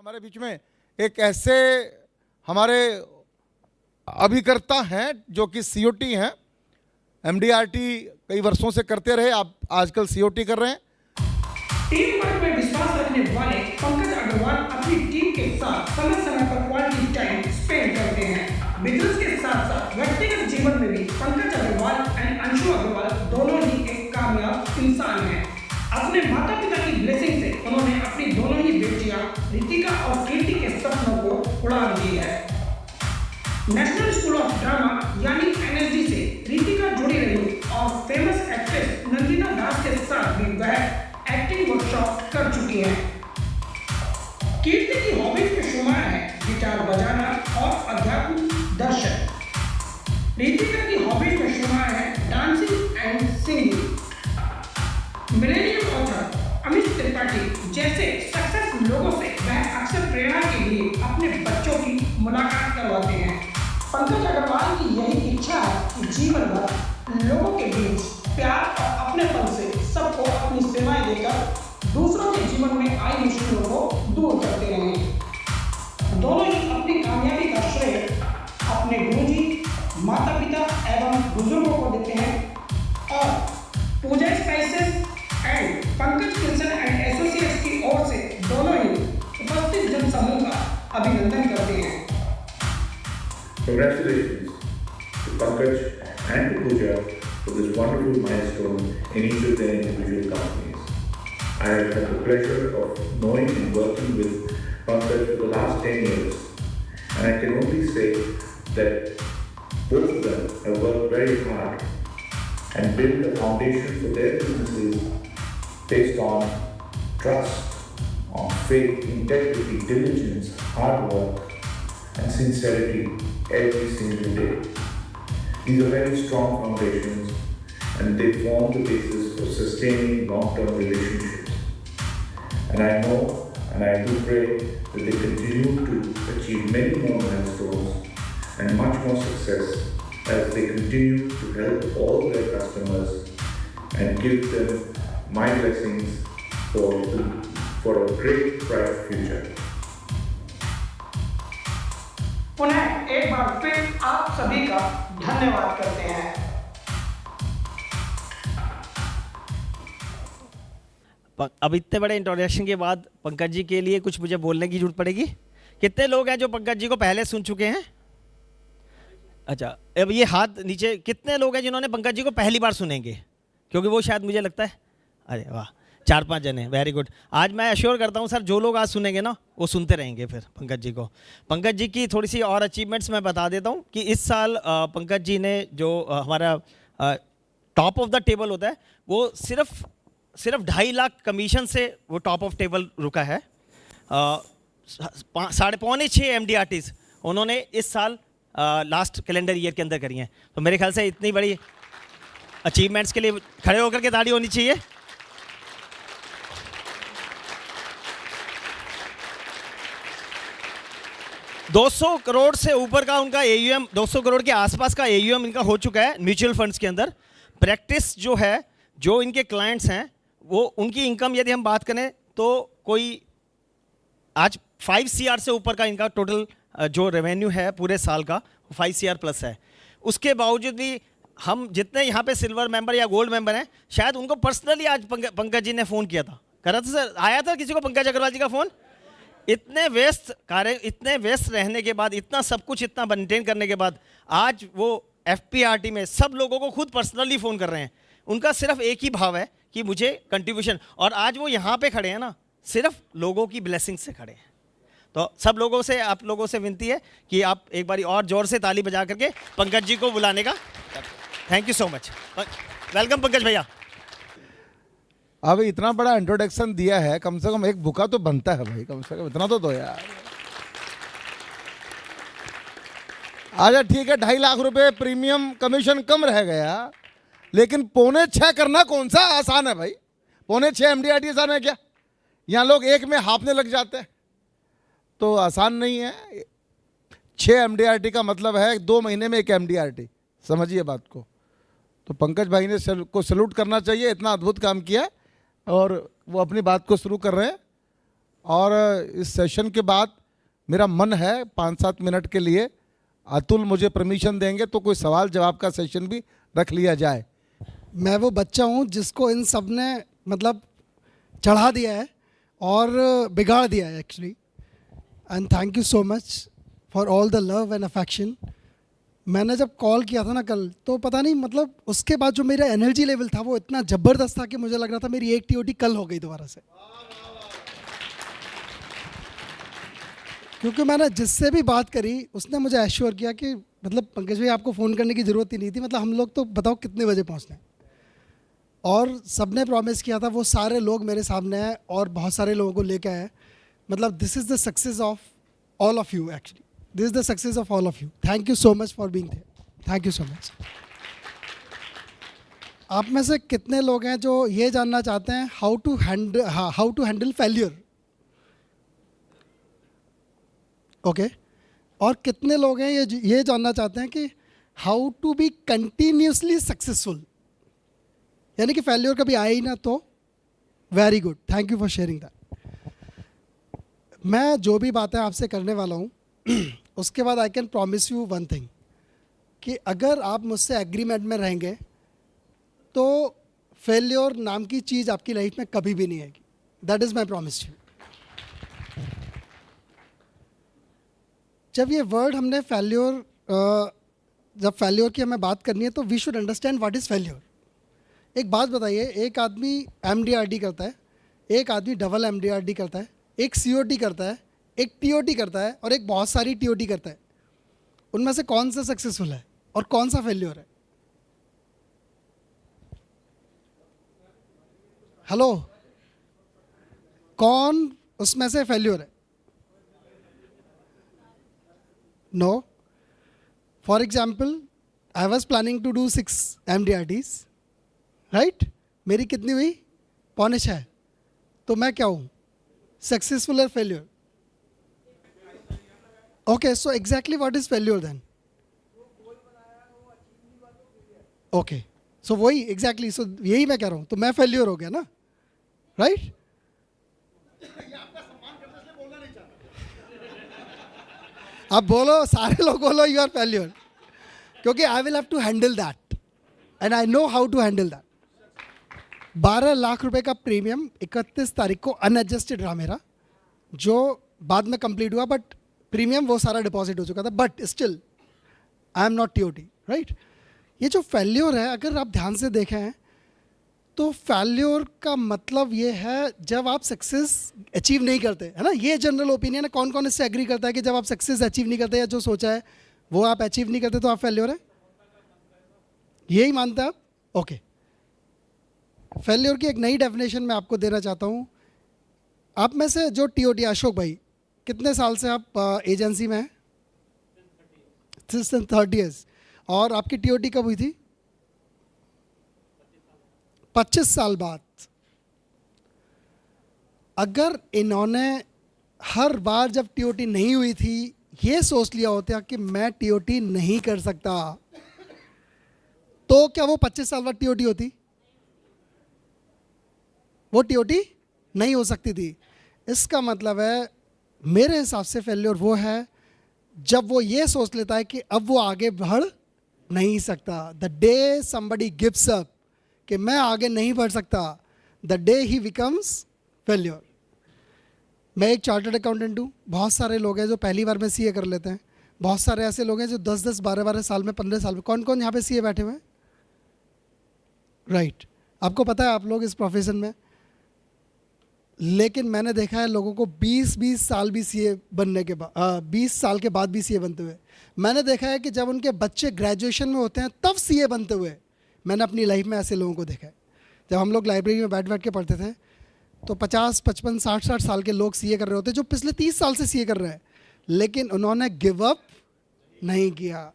हमारे बीच में एक ऐसे हमारे अभिकर्ता हैं जो कि सीओटी हैं, एमडीआरटी कई वर्षों से करते रहे, आप आजकल सीओटी कर रहे हैं। टीम वर्क में विश्वास रखने वाले पंकज अग्रवाल अपनी टीम के साथ समय समय पर क्वालिटी टाइम स्पेंड करते हैं। बिजनेस के साथ साथ व्यक्तिगत जीवन में भी पंकज अग्रवाल एंड अंशु अग्रवाल दोनों ही एक कामयाब इंसान हैं। अपने माता पिता की ब्लेसिंग से उन्होंने अपनी दोनों ही बेटियां रितिका और कीर्ति के सपनों को उड़ान दी है। नेशनल स्कूल ऑफ ड्रामा यानी एनएसडी से रितिका जुड़ी रही और फेमस एक्ट्रेस नंदिता दास के साथ भी वह एक्टिंग वर्कशॉप कर चुकी है। कीर्ति की हॉबीज में शुमार है गिटार बजाना और अध्यात्म दर्शन। रितिका की हॉबीज में शुमार है dancing and singing. Millennium author Amit Tripathi जैसे सक्सेस लोगों से वह अक्सर प्रेरणा के लिए अपने बच्चों की मुलाकात करवाते हैं। पंकज अग्रवाल की यही इच्छा है कि जीवन भर लोगों के बीच प्यार और अपनेपन से सबको अपनी सेवाएं देकर दूसरों के जीवन में आई मुश्किलों को दूर करते रहें। दोनों ही अपनी कामयाबी का श्रेय अपने गुरुजी, माता पिता एवं बुजुर्गों को देते हैं और Pooja spices and Pankaj kitchen and associates की ओर से दोनों ही उपस्थित जनसमूह का अभिनंदन करते हैं। Congratulations to Pankaj and to Pooja for this wonderful milestone in each of their individual companies. I have had the pleasure of knowing and working with Pankaj for the last 10 years, and I can only say that both of them have worked very hard and built a foundation for their businesses based on trust, on faith, integrity, diligence, hard work, and sincerity every single day. These are very strong foundations and they form the basis for sustaining long-term relationships. And I know and I do pray that they continue to achieve many more milestones and much more success as they continue to help all their customers and give them my blessings for a great, bright future. पुनः एक बार फिर आप सभी का धन्यवाद करते हैं। अब इतने बड़े इंट्रोडक्शन के बाद पंकज जी के लिए कुछ मुझे बोलने की जरूरत पड़ेगी। कितने लोग हैं जो पंकज जी को पहले सुन चुके हैं? अच्छा, अब ये हाथ नीचे, कितने लोग हैं जिन्होंने पंकज जी को पहली बार सुनेंगे? क्योंकि वो शायद मुझे लगता है, अरे वाह, 4-5 जने, वेरी गुड। आज मैं अश्योर करता हूँ सर, जो लोग आज सुनेंगे ना वो सुनते रहेंगे फिर पंकज जी को। पंकज जी की थोड़ी सी और अचीवमेंट्स मैं बता देता हूँ कि इस साल पंकज जी ने जो हमारा टॉप ऑफ द टेबल होता है वो सिर्फ 2.5 लाख कमीशन से वो टॉप ऑफ टेबल रुका है। 5.25 MDRTs उन्होंने इस साल लास्ट कैलेंडर ईयर के अंदर करी हैं। तो मेरे ख्याल से इतनी बड़ी अचीवमेंट्स के लिए खड़े होकर के ताली होनी चाहिए। $200 करोड़ से ऊपर का उनका AUM, 200 करोड़ के आसपास का AUM इनका हो चुका है म्यूचुअल फंड्स के अंदर। प्रैक्टिस जो है, जो इनके क्लाइंट्स हैं, वो उनकी इनकम यदि हम बात करें तो कोई आज 5 CR से ऊपर का इनका टोटल जो रेवेन्यू है पूरे साल का 5 CR प्लस है। उसके बावजूद भी हम जितने यहाँ पे सिल्वर मेंबर या गोल्ड मेंबर हैं, शायद उनको पर्सनली आज पंकज जी ने फ़ोन किया था, करा था सर, आया था किसी को पंकज अग्रवाल जी का फ़ोन? इतने व्यस्त रहने के बाद, इतना सब कुछ इतना मेंटेन करने के बाद आज वो FPRT में सब लोगों को खुद पर्सनली फ़ोन कर रहे हैं। उनका सिर्फ एक ही भाव है कि मुझे कंट्रीब्यूशन, और आज वो यहाँ पे खड़े हैं ना, सिर्फ लोगों की ब्लेसिंग से खड़े हैं। तो सब लोगों से, आप लोगों से विनती है कि आप एक बारी और ज़ोर से ताली बजा करके पंकज जी को बुलाने का। Thank you so much. Welcome Pankaj भैया। अब इतना बड़ा इंट्रोडक्शन दिया है, कम से कम एक बुका तो बनता है भाई, कम से कम इतना तो दो यार। अच्छा ठीक है, 2.5 लाख रुपए प्रीमियम कमीशन कम रह गया, लेकिन 5.25 करना कौन सा आसान है भाई? 5.25 MDRT आसान है क्या? यहाँ लोग एक में हाफने लग जाते हैं, तो आसान नहीं है। 6 MDRT का मतलब है 2 महीने में 1 MDRT, समझिए बात को। तो पंकज भाई ने को सैल्यूट करना चाहिए, इतना अद्भुत काम किया और वो अपनी बात को शुरू कर रहे हैं। और इस सेशन के बाद मेरा मन है 5-7 मिनट के लिए, अतुल मुझे परमिशन देंगे तो कोई सवाल जवाब का सेशन भी रख लिया जाए। मैं वो बच्चा हूँ जिसको इन सब ने मतलब चढ़ा दिया है और बिगाड़ दिया है actually. And thank you so much for all the love and affection. मैंने जब कॉल किया था ना कल, तो पता नहीं मतलब उसके बाद जो मेरा एनर्जी लेवल था वो इतना ज़बरदस्त था कि मुझे लग रहा था मेरी एक टीओटी कल हो गई दोबारा से। क्योंकि मैंने जिससे भी बात करी उसने मुझे एश्योर किया कि मतलब पंकज भाई आपको फ़ोन करने की ज़रूरत ही नहीं थी, मतलब हम लोग तो बताओ कितने बजे पहुँचना है। और सबने प्रॉमिस किया था, वो सारे लोग मेरे सामने हैं और बहुत सारे लोगों को लेके आए। मतलब this is the success of all of you actually, this is the success of all of you. Thank you so much for being there, thank you so much. आप में से कितने लोग हैं जो ये जानना चाहते हैं how to handle failure? Okay. और कितने लोग हैं ये जानना चाहते हैं कि how to be continuously successful, यानी कि फेल्योर कभी आए ही ना तो? Very good, thank you for sharing that. मैं जो भी बातें आपसे करने वाला हूँ उसके बाद I can promise you one thing, कि अगर आप मुझसे एग्रीमेंट में रहेंगे तो फेल्योर नाम की चीज़ आपकी लाइफ में कभी भी नहीं आएगी। That is my promise you. जब ये वर्ड हमने फेल्योर, जब फेल्योर की हमें बात करनी है तो we should understand what is failure. एक बात बताइए, एक आदमी MDRD करता है, एक आदमी डबल MDRD करता है, एक COT करता है, एक TOT करता है और एक बहुत सारी TOT करता है। उनमें से कौन सा सक्सेसफुल है और कौन सा फेल्योर है? हेलो, कौन उसमें से फेल्योर है? No. For example, I was planning to do 6 MDRDs, right? मेरी कितनी हुई? 5.5। तो मैं क्या हूँ, सक्सेसफुल और failure? Okay, so exactly what is failure then? Okay, so वही एग्जैक्टली, सो यही मैं कह रहा हूँ, तो मैं फेल्योर हो गया ना, राइट? अब बोलो, सारे लोग बोलो यू आर फेल्योर, क्योंकि I will have to handle that and I know how to handle that. 12 lakh रुपए का प्रीमियम 31 तारीख को अनएडजस्टेड रहा मेरा, जो बाद में कंप्लीट हुआ, बट प्रीमियम वो सारा डिपॉजिट हो चुका था, but still I am not TOT, right? ये जो फेल्योर है, अगर आप ध्यान से देखें तो फेल्योर का मतलब ये है जब आप सक्सेस अचीव नहीं करते, है ना? ये जनरल ओपिनियन है। कौन कौन इससे एग्री करता है कि जब आप सक्सेस अचीव नहीं करते या जो सोचा है वो आप अचीव नहीं करते तो आप फेल्योर है? यही मानते हैं आप? ओके। फेल्योर की एक नई डेफिनेशन मैं आपको देना चाहता हूँ। आप में से जो TOT, अशोक भाई, कितने साल से आप एजेंसी में हैं? 30 years। और आपकी TOT कब हुई थी? 25 साल बाद। अगर इन्होंने हर बार जब TOT नहीं हुई थी ये सोच लिया होता कि मैं TOT नहीं कर सकता, तो क्या वो 25 साल बाद TOT होती? वो TOT नहीं हो सकती थी। इसका मतलब है मेरे हिसाब से फेल्योर वो है जब वो ये सोच लेता है कि अब वो आगे बढ़ नहीं सकता। The day somebody gives up कि मैं आगे नहीं बढ़ सकता, the day he becomes failure. मैं एक चार्टर्ड अकाउंटेंट हूँ, बहुत सारे लोग हैं जो पहली बार में CA कर लेते हैं, बहुत सारे ऐसे लोग हैं जो 10-10, 12-12 साल में, 15 साल में। कौन कौन यहाँ पे CA बैठे हुए हैं? राइट, आपको पता है आप लोग इस प्रोफेशन में, लेकिन मैंने देखा है लोगों को 20-20 साल भी CA बनने के बाद, 20 साल के बाद भी CA बनते हुए। मैंने देखा है कि जब उनके बच्चे ग्रेजुएशन में होते हैं तब CA बनते हुए। मैंने अपनी लाइफ में ऐसे लोगों को देखा है। जब हम लोग लाइब्रेरी में बैठ के पढ़ते थे तो 50, 55, 60 साल के लोग CA कर रहे होते, जो पिछले 30 साल से CA कर रहे हैं, लेकिन उन्होंने गिव अप नहीं किया,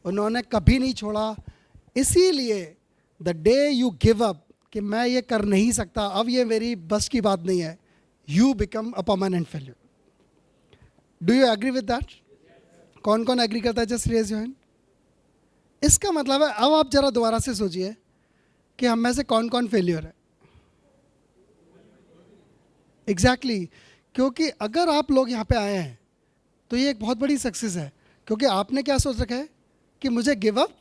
उन्होंने कभी नहीं छोड़ा। इसीलिए the day you give up कि मैं ये कर नहीं सकता, अब ये मेरी बस की बात नहीं है, you become a permanent failure. Do you agree with that? कौन कौन एग्री करता है? Just raise your hand. इसका मतलब है, अब आप जरा दोबारा से सोचिए कि हम में से कौन कौन फेल्यूर है। एग्जैक्टली क्योंकि अगर आप लोग यहाँ पे आए हैं तो ये एक बहुत बड़ी सक्सेस है, क्योंकि आपने क्या सोच रखा है कि मुझे गिव अप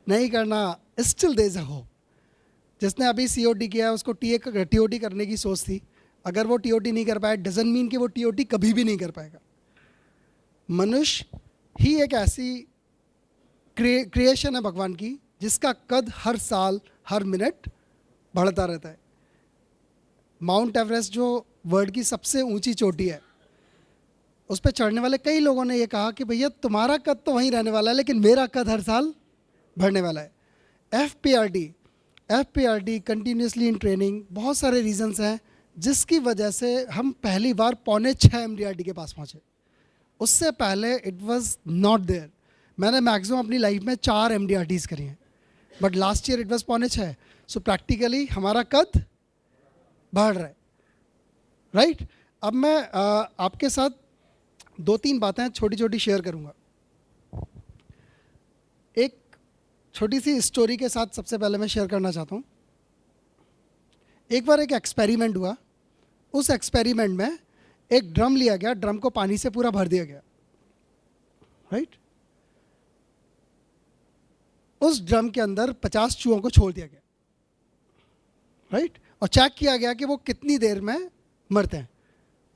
नहीं करना, still there is a hope. जिसने अभी COT किया है उसको TOT करने की सोच थी, अगर वो TOT नहीं कर पाया डजंट मीन कि वो TOT कभी भी नहीं कर पाएगा। मनुष्य ही एक ऐसी क्रिएशन है भगवान की जिसका कद हर साल हर मिनट बढ़ता रहता है। माउंट एवरेस्ट जो वर्ल्ड की सबसे ऊंची चोटी है, उस पर चढ़ने वाले कई लोगों ने ये कहा कि भैया तुम्हारा कद तो वहीं रहने वाला है लेकिन मेरा कद हर साल बढ़ने वाला है। FPRD कंटिन्यूसली इन ट्रेनिंग, बहुत सारे रीजंस हैं जिसकी वजह से हम पहली बार 6.25 MDRT के पास पहुँचे। उससे पहले इट वाज नॉट देयर। मैंने मैक्सिमम अपनी लाइफ में 4 MDRTs करी हैं, but last year it was 6.25। So practically हमारा कद बढ़ रहा है, राइट। अब मैं आपके साथ 2-3 बातें छोटी छोटी शेयर करूंगा। एक छोटी सी स्टोरी के साथ सबसे पहले मैं शेयर करना चाहता हूँ। एक बार एक एक्सपेरिमेंट हुआ। उस एक्सपेरिमेंट में एक ड्रम लिया गया, ड्रम को पानी से पूरा भर दिया गया, राइट। उस ड्रम के अंदर 50 चूहों को छोड़ दिया गया, राइट, और चेक किया गया कि वो कितनी देर में मरते हैं।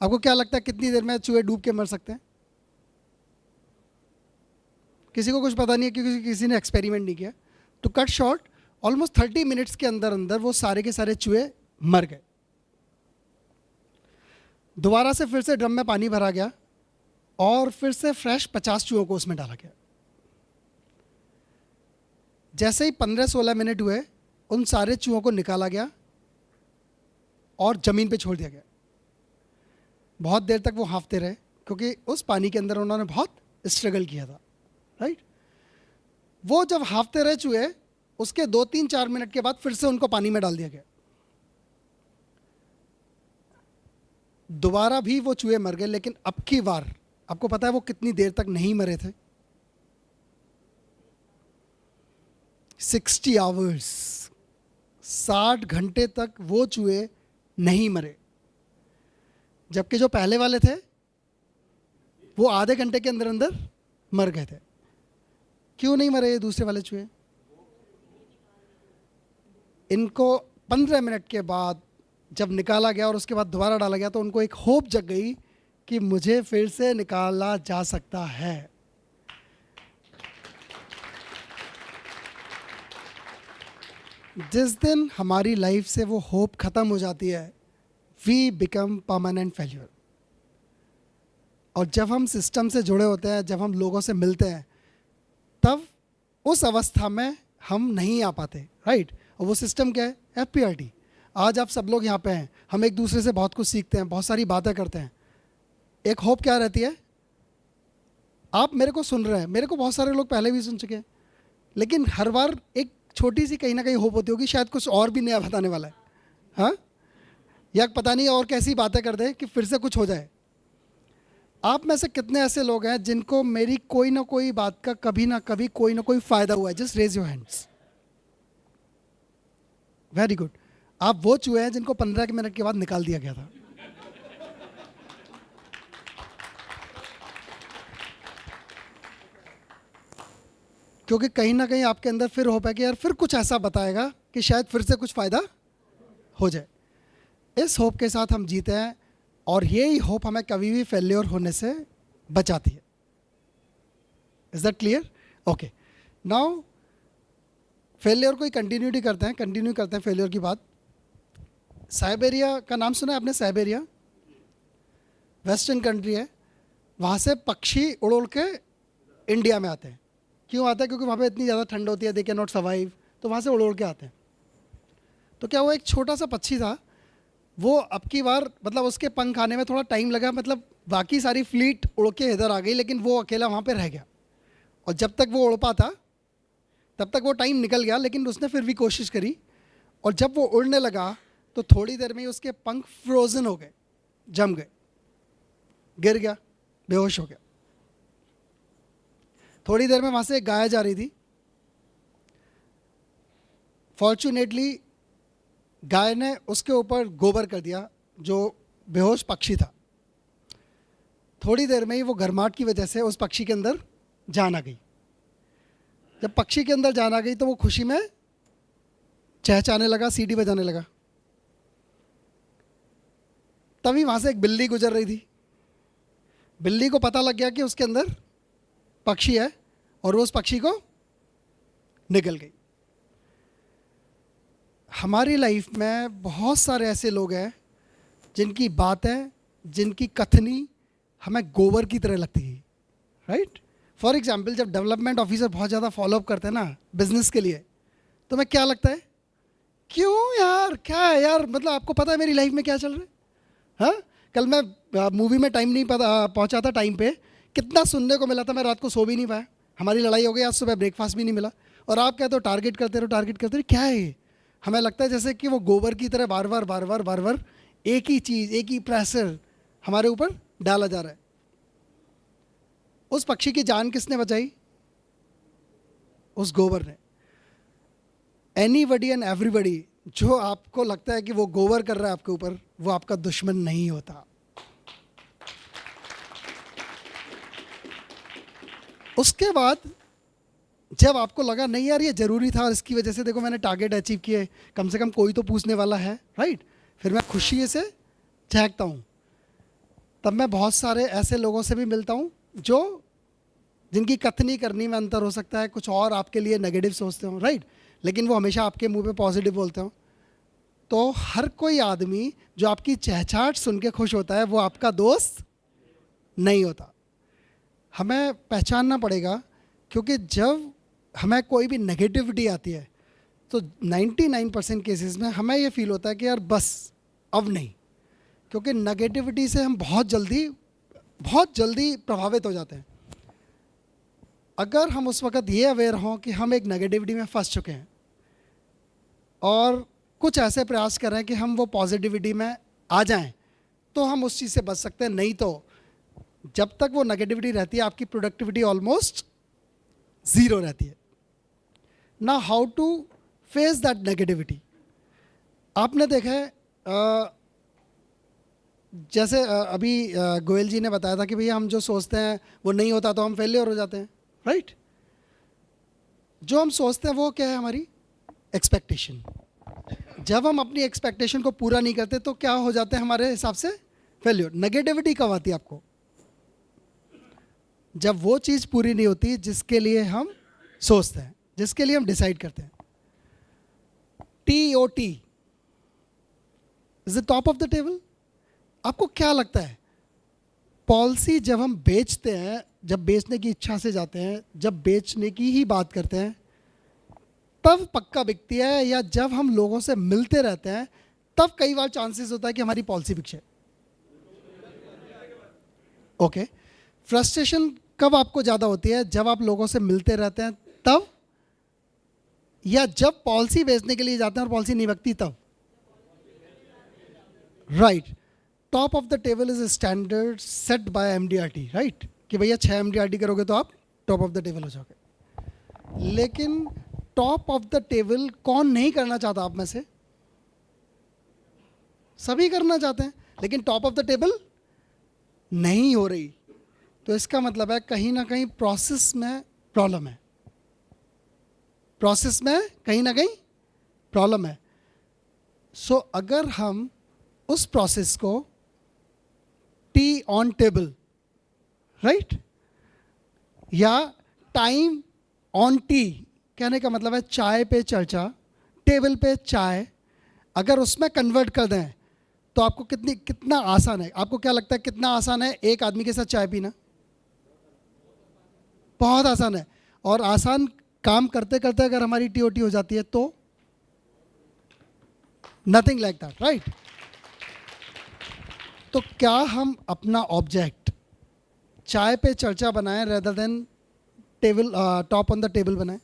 आपको क्या लगता है कितनी देर में चूहे डूब के मर सकते हैं? किसी को कुछ पता नहीं है क्योंकि किसी ने एक्सपेरिमेंट नहीं किया। To cut short, almost 30 minutes के अंदर अंदर वो सारे के सारे चूहे मर गए। दोबारा से फिर से ड्रम में पानी भरा गया और फिर से फ्रेश 50 चूहों को उसमें डाला गया। जैसे ही 15-16 मिनट हुए, उन सारे चूहों को निकाला गया और ज़मीन पे छोड़ दिया गया। बहुत देर तक वो हाँफते रहे क्योंकि उस पानी के अंदर उन्होंने बहुत स्ट्रगल किया था, राइट। वो जब हाँफते रहे चूहे, उसके 2-3-4 मिनट के बाद फिर से उनको पानी में डाल दिया गया। दोबारा भी वो चूहे मर गए, लेकिन अब की बार आपको पता है वो कितनी देर तक नहीं मरे थे? 60 आवर्स, 60 घंटे तक वो चूहे नहीं मरे। जबकि जो पहले वाले थे वो आधे घंटे के अंदर अंदर मर गए थे। क्यों नहीं मरे ये दूसरे वाले चूहे? इनको 15 मिनट के बाद जब निकाला गया और उसके बाद दोबारा डाला गया तो उनको एक होप जग गई कि मुझे फिर से निकाला जा सकता है। जिस दिन हमारी लाइफ से वो होप खत्म हो जाती है, वी बिकम परमानेंट फेल्यूर। और जब हम सिस्टम से जुड़े होते हैं, जब हम लोगों से मिलते हैं, तब उस अवस्था में हम नहीं आ पाते, राइट। और वो सिस्टम क्या है? FPRD। आज आप सब लोग यहाँ पे हैं, हम एक दूसरे से बहुत कुछ सीखते हैं, बहुत सारी बातें करते हैं। एक होप क्या रहती है? आप मेरे को सुन रहे हैं, मेरे को बहुत सारे लोग पहले भी सुन चुके हैं, लेकिन हर बार एक छोटी सी कहीं ना कहीं होप होती होगी शायद कुछ और भी नया बताने वाला है, हाँ, या पता नहीं और कैसी बातें कर दे कि फिर से कुछ हो जाए। आप में से कितने ऐसे लोग हैं जिनको मेरी कोई ना कोई बात का कभी ना कभी कोई ना कोई फ़ायदा हुआ है? Just raise your hands. Very good. आप वो चूहे हैं जिनको 15 मिनट के बाद निकाल दिया गया था। क्योंकि कहीं ना कहीं आपके अंदर फिर होप है कि यार फिर कुछ ऐसा बताएगा कि शायद फिर से कुछ फ़ायदा हो जाए। इस होप के साथ हम जीते हैं और यही होप हमें कभी भी फेल्योर होने से बचाती है। Is that clear? Okay, now failure को ही कंटिन्यू करते हैं फेल्योर की बात। साइबेरिया का नाम सुना है आपने? साइबेरिया वेस्टर्न कंट्री है। वहाँ से पक्षी उड़ उड़ के इंडिया में आते हैं। क्यों आते हैं? क्योंकि वहाँ पे इतनी ज़्यादा ठंड होती है, दे कैन नॉट सर्वाइव, तो वहाँ से उड़ उड़ के आते हैं। तो क्या हुआ, एक छोटा सा पक्षी था, वो अब की बार मतलब उसके पंख आने में थोड़ा टाइम लगा, मतलब बाकी सारी फ्लीट उड़ के इधर आ गई, लेकिन वो अकेला वहाँ पे रह गया। और जब तक वो उड़ पाता तब तक वो टाइम निकल गया, लेकिन उसने फिर भी कोशिश करी। और जब वो उड़ने लगा तो थोड़ी देर में ही उसके पंख फ्रोजन हो गए, जम गए, गिर गया, बेहोश हो गया। थोड़ी देर में वहाँ से एक गाय जा रही थी। फॉर्चुनेटली गाय ने उसके ऊपर गोबर कर दिया, जो बेहोश पक्षी था। थोड़ी देर में ही वो गर्माहट की वजह से उस पक्षी के अंदर जान आ गई। जब पक्षी के अंदर जान आ गई तो वो खुशी में चहचहाने लगा, सीटी बजाने लगा। तभी वहाँ से एक बिल्ली गुजर रही थी। बिल्ली को पता लग गया कि उसके अंदर पक्षी है और वो उस पक्षी को निकल गई। हमारी लाइफ में बहुत सारे ऐसे लोग हैं जिनकी बातें, जिनकी कथनी हमें गोबर की तरह लगती है, राइट। फॉर एग्जाम्पल, जब डेवलपमेंट ऑफिसर बहुत ज़्यादा फॉलोअप करते हैं ना बिजनेस के लिए, तो मैं क्या लगता है, क्यों यार, क्या है यार, मतलब आपको पता है मेरी लाइफ में क्या चल रहा है। हाँ, कल मैं मूवी में टाइम नहीं पहुंचा था टाइम पे, कितना सुनने को मिला था, मैं रात को सो भी नहीं पाया, हमारी लड़ाई हो गई, आज सुबह ब्रेकफास्ट भी नहीं मिला, और आप कहते हो टारगेट करते रहो, टारगेट करते रहो। क्या है ये? हमें लगता है जैसे कि वो गोबर की तरह बार बार एक ही चीज़, एक ही प्रेशर हमारे ऊपर डाला जा रहा है। उस पक्षी की जान किसने बचाई? उस गोबर ने। एनीबडी एंड एवरीबडी, जो आपको लगता है कि वो गोबर कर रहा है आपके ऊपर, वो आपका दुश्मन नहीं होता। उसके बाद जब आपको लगा नहीं यार ये ज़रूरी था और इसकी वजह से देखो मैंने टारगेट अचीव किए, कम से कम कोई तो पूछने वाला है, राइट, फिर मैं खुशी से चहकता हूँ। तब मैं बहुत सारे ऐसे लोगों से भी मिलता हूँ जो जिनकी कथनी करनी में अंतर हो सकता है, कुछ और आपके लिए नेगेटिव सोचते हो, राइट, लेकिन वो हमेशा आपके मुंह पे पॉजिटिव बोलते हो। तो हर कोई आदमी जो आपकी चहचहाट सुन के खुश होता है वो आपका दोस्त नहीं होता। हमें पहचानना पड़ेगा, क्योंकि जब हमें कोई भी नेगेटिविटी आती है तो 99% केसेस में हमें ये फील होता है कि यार बस अब नहीं, क्योंकि नेगेटिविटी से हम बहुत जल्दी प्रभावित हो जाते हैं। अगर हम उस वक़्त ये अवेयर हों कि हम एक नेगेटिविटी में फंस चुके हैं और कुछ ऐसे प्रयास कर रहे हैं कि हम वो पॉजिटिविटी में आ जाएं, तो हम उस चीज़ से बच सकते हैं। नहीं तो जब तक वो नेगेटिविटी रहती है आपकी प्रोडक्टिविटी ऑलमोस्ट ज़ीरो रहती है। ना how to face that negativity. आपने देखा है जैसे अभी गोयल जी ने बताया था कि भैया हम जो सोचते हैं वो नहीं होता तो हम फेलियर हो जाते हैं, राइट। जो हम सोचते हैं वो क्या है, हमारी एक्सपेक्टेशन। जब हम अपनी एक्सपेक्टेशन को पूरा नहीं करते तो क्या हो जाते हैं हमारे हिसाब से, फेलियर। नेगेटिविटी कब आती है आपको? जब वो चीज़ पूरी नहीं होती जिसके लिए हम सोचते हैं, जिसके लिए हम डिसाइड करते हैं। TOT is the top of the table. आपको क्या लगता है, पॉलिसी जब हम बेचते हैं, जब बेचने की इच्छा से जाते हैं, जब बेचने की ही बात करते हैं, तब पक्का बिकती है, या जब हम लोगों से मिलते रहते हैं तब कई बार चांसेस होता है कि हमारी पॉलिसी बिके? ओके। फ्रस्ट्रेशन कब आपको ज़्यादा होती है, जब आप लोगों से मिलते रहते हैं तब, या जब पॉलिसी बेचने के लिए जाते हैं और पॉलिसी नहीं बिकती तब? Right. Top of the table is standard set by MDRT, right, कि भैया 6 MDRT करोगे तो आप टॉप ऑफ द टेबल हो जाओगे। लेकिन टॉप ऑफ द टेबल कौन नहीं करना चाहता आप में से? सभी करना चाहते हैं, लेकिन टॉप ऑफ द टेबल नहीं हो रही। तो इसका मतलब है कहीं ना कहीं प्रोसेस में प्रॉब्लम है, प्रोसेस में कहीं ना कहीं प्रॉब्लम है। सो अगर हम उस प्रोसेस को टी ऑन टेबल, राइट, या टाइम ऑन टी, कहने का मतलब है चाय पे चर्चा, टेबल पे चाय, अगर उसमें कन्वर्ट कर दें तो आपको कितना आसान है। आपको क्या लगता है कितना आसान है एक आदमी के साथ चाय पीना? बहुत आसान है। और आसान काम करते करते अगर हमारी TOT हो जाती है तो नथिंग लाइक दैट, राइट। तो क्या हम अपना ऑब्जेक्ट चाय पे चर्चा बनाएं rather than table, top on the table बनाएं?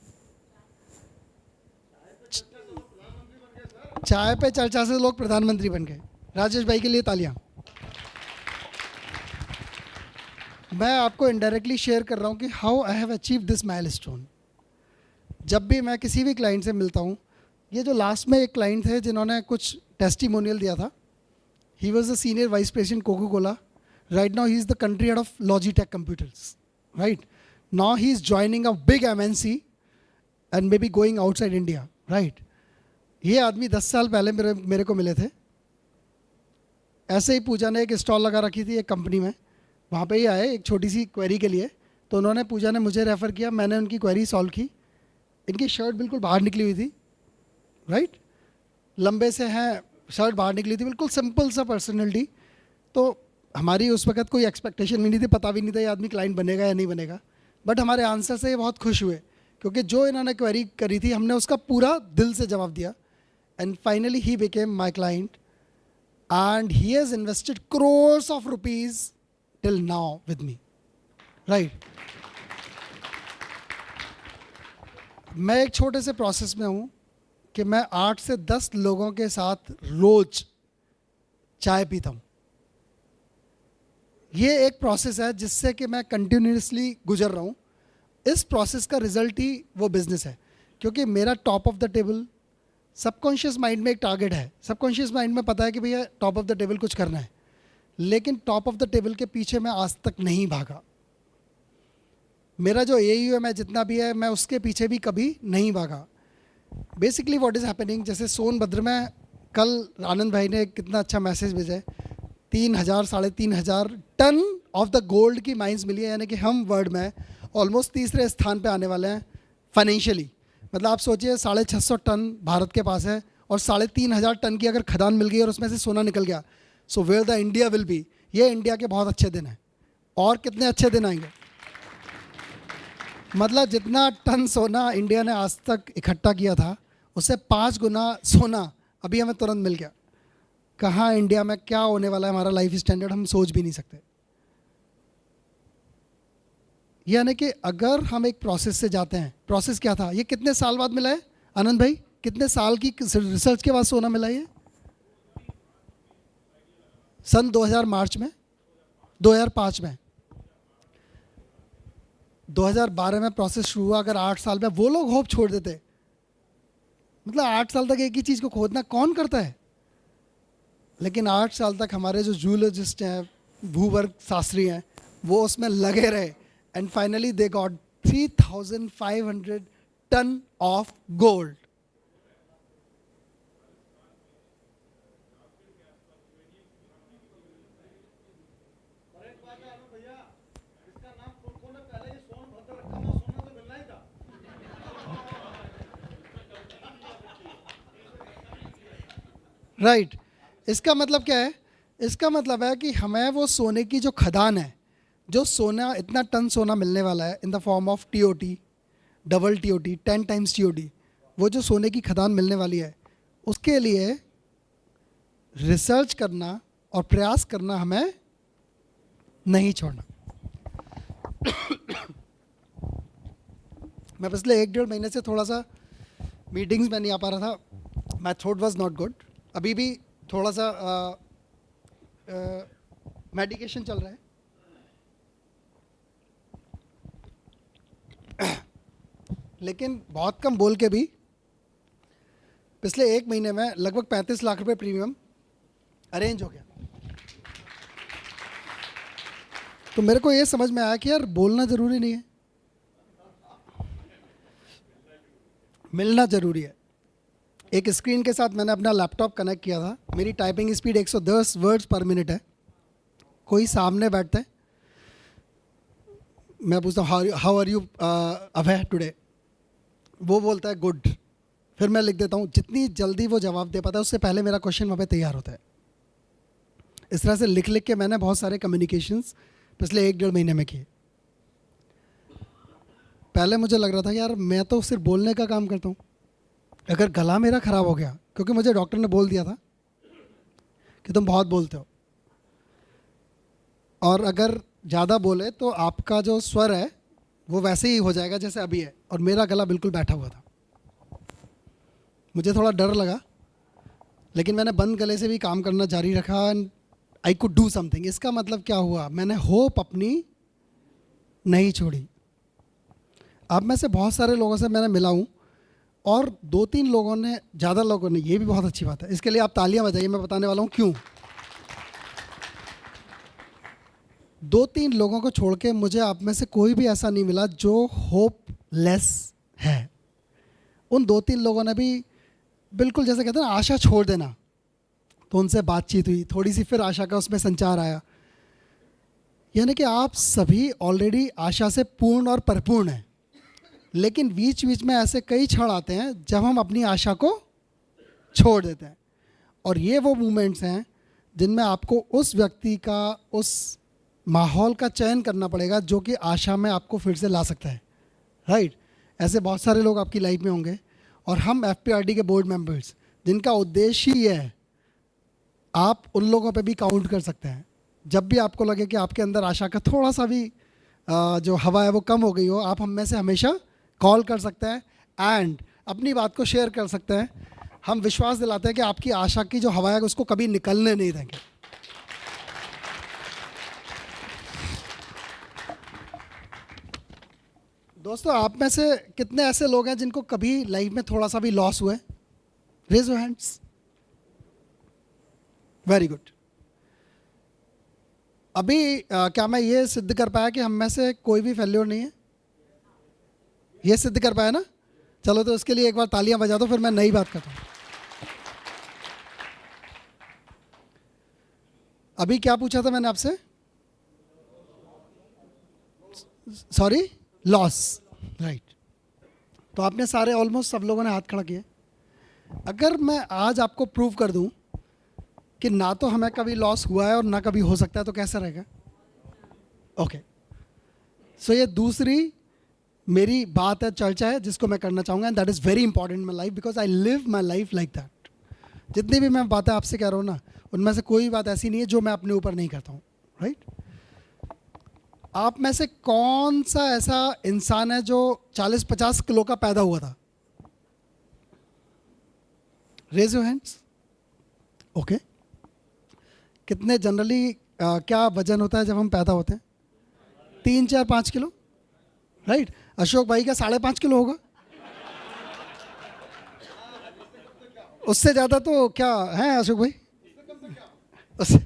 चाय पे चर्चा से लोग प्रधानमंत्री बन गए। राजेश भाई के लिए तालियां। मैं आपको इनडायरेक्टली शेयर कर रहा हूं कि how I have achieve this milestone. जब भी मैं किसी भी क्लाइंट से मिलता हूं, ये जो लास्ट में एक क्लाइंट थे जिन्होंने कुछ टेस्टिमोनियल दिया था, He was the senior vice president Coca-Cola. Right now, he is the country head of Logitech Computers. Right? Now he is joining a big MNC and maybe going outside India. Right? ये आदमी 10 साल पहले मेरे को मिले थे. ऐसे ही पूजा ने एक स्टॉल लगा रखी थी एक कंपनी में. वहाँ पे ही आए एक छोटी सी क्वेरी के लिए. तो उन्होंने पूजा ने मुझे रेफ़र किया, मैंने उनकी क्वेरी सॉल्व की. इनकी शर्ट बिल्कुल बाहर निकली हुई थी. राइट? लंबे से हैं, शर्ट बाहर निकली थी, बिल्कुल सिंपल सा पर्सनैलिटी. तो हमारी उस वक्त कोई एक्सपेक्टेशन भी नहीं थी, पता भी नहीं था ये आदमी क्लाइंट बनेगा या नहीं बनेगा. बट हमारे आंसर से ये बहुत खुश हुए क्योंकि जो इन्होंने क्वेरी करी थी हमने उसका पूरा दिल से जवाब दिया. And finally he became my client and he has invested crores of rupees till now with me. Right? मैं एक छोटे से प्रोसेस में हूँ कि मैं 8 से 10 लोगों के साथ रोज चाय पीता हूँ. ये एक प्रोसेस है जिससे कि मैं कंटिन्यूसली गुजर रहा हूँ. इस प्रोसेस का रिजल्ट ही वो बिजनेस है क्योंकि मेरा top of the table subconscious mind में एक टारगेट है. सबकॉन्शियस माइंड में पता है कि भैया टॉप ऑफ द टेबल कुछ करना है, लेकिन टॉप ऑफ द टेबल के पीछे मैं आज तक नहीं भागा. मेरा जो AUM है जितना भी है मैं उसके पीछे भी कभी नहीं भागा. बेसिकली व्हाट इज़ हैपनिंग, जैसे सोनभद्र में कल आनंद भाई ने कितना अच्छा मैसेज भेजा है. 3,000 3,500 टन ऑफ द गोल्ड की माइंस मिली है, यानी कि हम वर्ल्ड में ऑलमोस्ट तीसरे स्थान पे आने वाले हैं फाइनेंशियली. मतलब आप सोचिए 650 टन भारत के पास है और 3,500 टन की अगर खदान मिल गई और उसमें से सोना निकल गया, so where the India will be. ये इंडिया के बहुत अच्छे दिन हैं. और कितने अच्छे दिन आएंगे. मतलब जितना टन सोना इंडिया ने आज तक इकट्ठा किया था उससे 5 गुना सोना अभी हमें तुरंत मिल गया. कहाँ इंडिया में क्या होने वाला है हमारा लाइफ स्टैंडर्ड हम सोच भी नहीं सकते. यानी कि अगर हम एक प्रोसेस से जाते हैं, प्रोसेस क्या था, ये कितने साल बाद मिला है आनंद भाई, कितने साल की रिसर्च के बाद सोना मिला है? सन 2000 मार्च में, 2005 में, 2012 में प्रोसेस शुरू हुआ. अगर 8 साल में वो लोग होप छोड़ देते, मतलब 8 साल तक एक ही चीज़ को खोदना कौन करता है. लेकिन 8 साल तक हमारे जो जूलॉजिस्ट हैं, भूवर्ग शास्त्री हैं, वो उसमें लगे रहे and finally they got 3,500 ton of gold. Right. इसका मतलब क्या है? इसका मतलब है कि हमें वो सोने की जो खदान है, जो सोना इतना टन सोना मिलने वाला है in the form of TOT, double TOT, 10 times TOT, वो जो सोने की खदान मिलने वाली है उसके लिए रिसर्च करना और प्रयास करना हमें नहीं छोड़ना. मैं पिछले 1-1.5 महीने से थोड़ा सा मीटिंग्स में नहीं आ पा रहा था. My throat was not good. अभी भी थोड़ा सा मेडिकेशन चल रहा है. लेकिन बहुत कम बोल के भी पिछले 1 महीने में लगभग 35 लाख रुपए प्रीमियम अरेंज हो गया. तो मेरे को ये समझ में आया कि यार बोलना ज़रूरी नहीं है, मिलना ज़रूरी है. एक स्क्रीन के साथ मैंने अपना लैपटॉप कनेक्ट किया था. मेरी typing speed 110 words per minute है. कोई सामने बैठता है, मैं पूछता हूँ how are you away today, वो बोलता है गुड. फिर मैं लिख देता हूँ. जितनी जल्दी वो जवाब दे पाता है उससे पहले मेरा क्वेश्चन वहाँ पे तैयार होता है. इस तरह से लिख लिख के मैंने बहुत सारे कम्युनिकेशंस पिछले 1-1.5 महीने में किए. पहले मुझे लग रहा था यार मैं तो सिर्फ बोलने का काम करता हूँ, अगर गला मेरा ख़राब हो गया, क्योंकि मुझे डॉक्टर ने बोल दिया था कि तुम बहुत बोलते हो और अगर ज़्यादा बोले तो आपका जो स्वर है वो वैसे ही हो जाएगा जैसे अभी है. और मेरा गला बिल्कुल बैठा हुआ था. मुझे थोड़ा डर लगा, लेकिन मैंने बंद गले से भी काम करना जारी रखा and I could do something. इसका मतलब क्या हुआ, मैंने होप अपनी नहीं छोड़ी. अब में से बहुत सारे लोगों से मैंने मिला हूँ और 2-3 लोगों ने, ज़्यादा लोगों ने, ये भी बहुत अच्छी बात है, इसके लिए आप तालियां बजाइए. मैं बताने वाला हूँ क्यों. 2-3 लोगों को छोड़ के मुझे आप में से कोई भी ऐसा नहीं मिला जो होपलेस है। उन 2-3 लोगों ने भी बिल्कुल जैसे कहते हैं ना आशा छोड़ देना, तो उनसे बातचीत हुई, थोड़ी सी फिर आशा का उसमें संचार आया। यानी कि आप सभी ऑलरेडी आशा से पूर्ण और परिपूर्ण हैं, लेकिन बीच बीच में ऐसे कई क्षण आते हैं जब हम अपनी आशा को छोड़ देते हैं। और ये वो मोमेंट्स हैं जिनमें आपको उस व्यक्ति का, उस माहौल का चयन करना पड़ेगा जो कि आशा में आपको फिर से ला सकता है, राइट। ऐसे बहुत सारे लोग आपकी लाइफ में होंगे, और हम FPRD के बोर्ड मेंबर्स जिनका उद्देश्य ही है, आप उन लोगों पे भी काउंट कर सकते हैं। जब भी आपको लगे कि आपके अंदर आशा का थोड़ा सा भी जो हवा है वो कम हो गई हो, आप हम में से हमेशा कॉल कर सकते हैं एंड अपनी बात को शेयर कर सकते हैं। हम विश्वास दिलाते हैं कि आपकी आशा की जो हवा है उसको कभी निकलने नहीं देंगे। दोस्तों, आप में से कितने ऐसे लोग हैं जिनको कभी लाइफ में थोड़ा सा भी लॉस हुआ है? Raise your hands. Very good. अभी क्या मैं ये सिद्ध कर पाया कि हम में से कोई भी फेल्योर नहीं है? ये सिद्ध कर पाया ना? चलो तो उसके लिए एक बार तालियां बजा दो, फिर मैं नई बात करता हूं। अभी क्या पूछा था मैंने आपसे? Sorry, loss, right. तो आपने सारे ऑलमोस्ट सब लोगों ने हाथ खड़ा किए। अगर मैं आज आपको प्रूव कर दूं कि ना तो हमें कभी लॉस हुआ है और ना कभी हो सकता है, तो कैसा रहेगा? ओके, सो ये दूसरी मेरी बात है, चर्चा है जिसको मैं करना चाहूँगा, and that is very important in my life because I live my life like that. जितनी भी मैं बातें आपसे कह रहा हूँ ना, उनमें से कोई बात ऐसी नहीं है जो मैं अपने ऊपर नहीं करता हूँ, राइट। आप में से कौन सा ऐसा इंसान है जो 40-50 किलो का पैदा हुआ था? Raise your hands. ओके, कितने जनरली क्या वजन होता है जब हम पैदा होते हैं? 3, 4, 5 किलो, राइट। अशोक भाई का 5.5 किलो होगा, उससे ज़्यादा तो क्या है अशोक भाई? उससे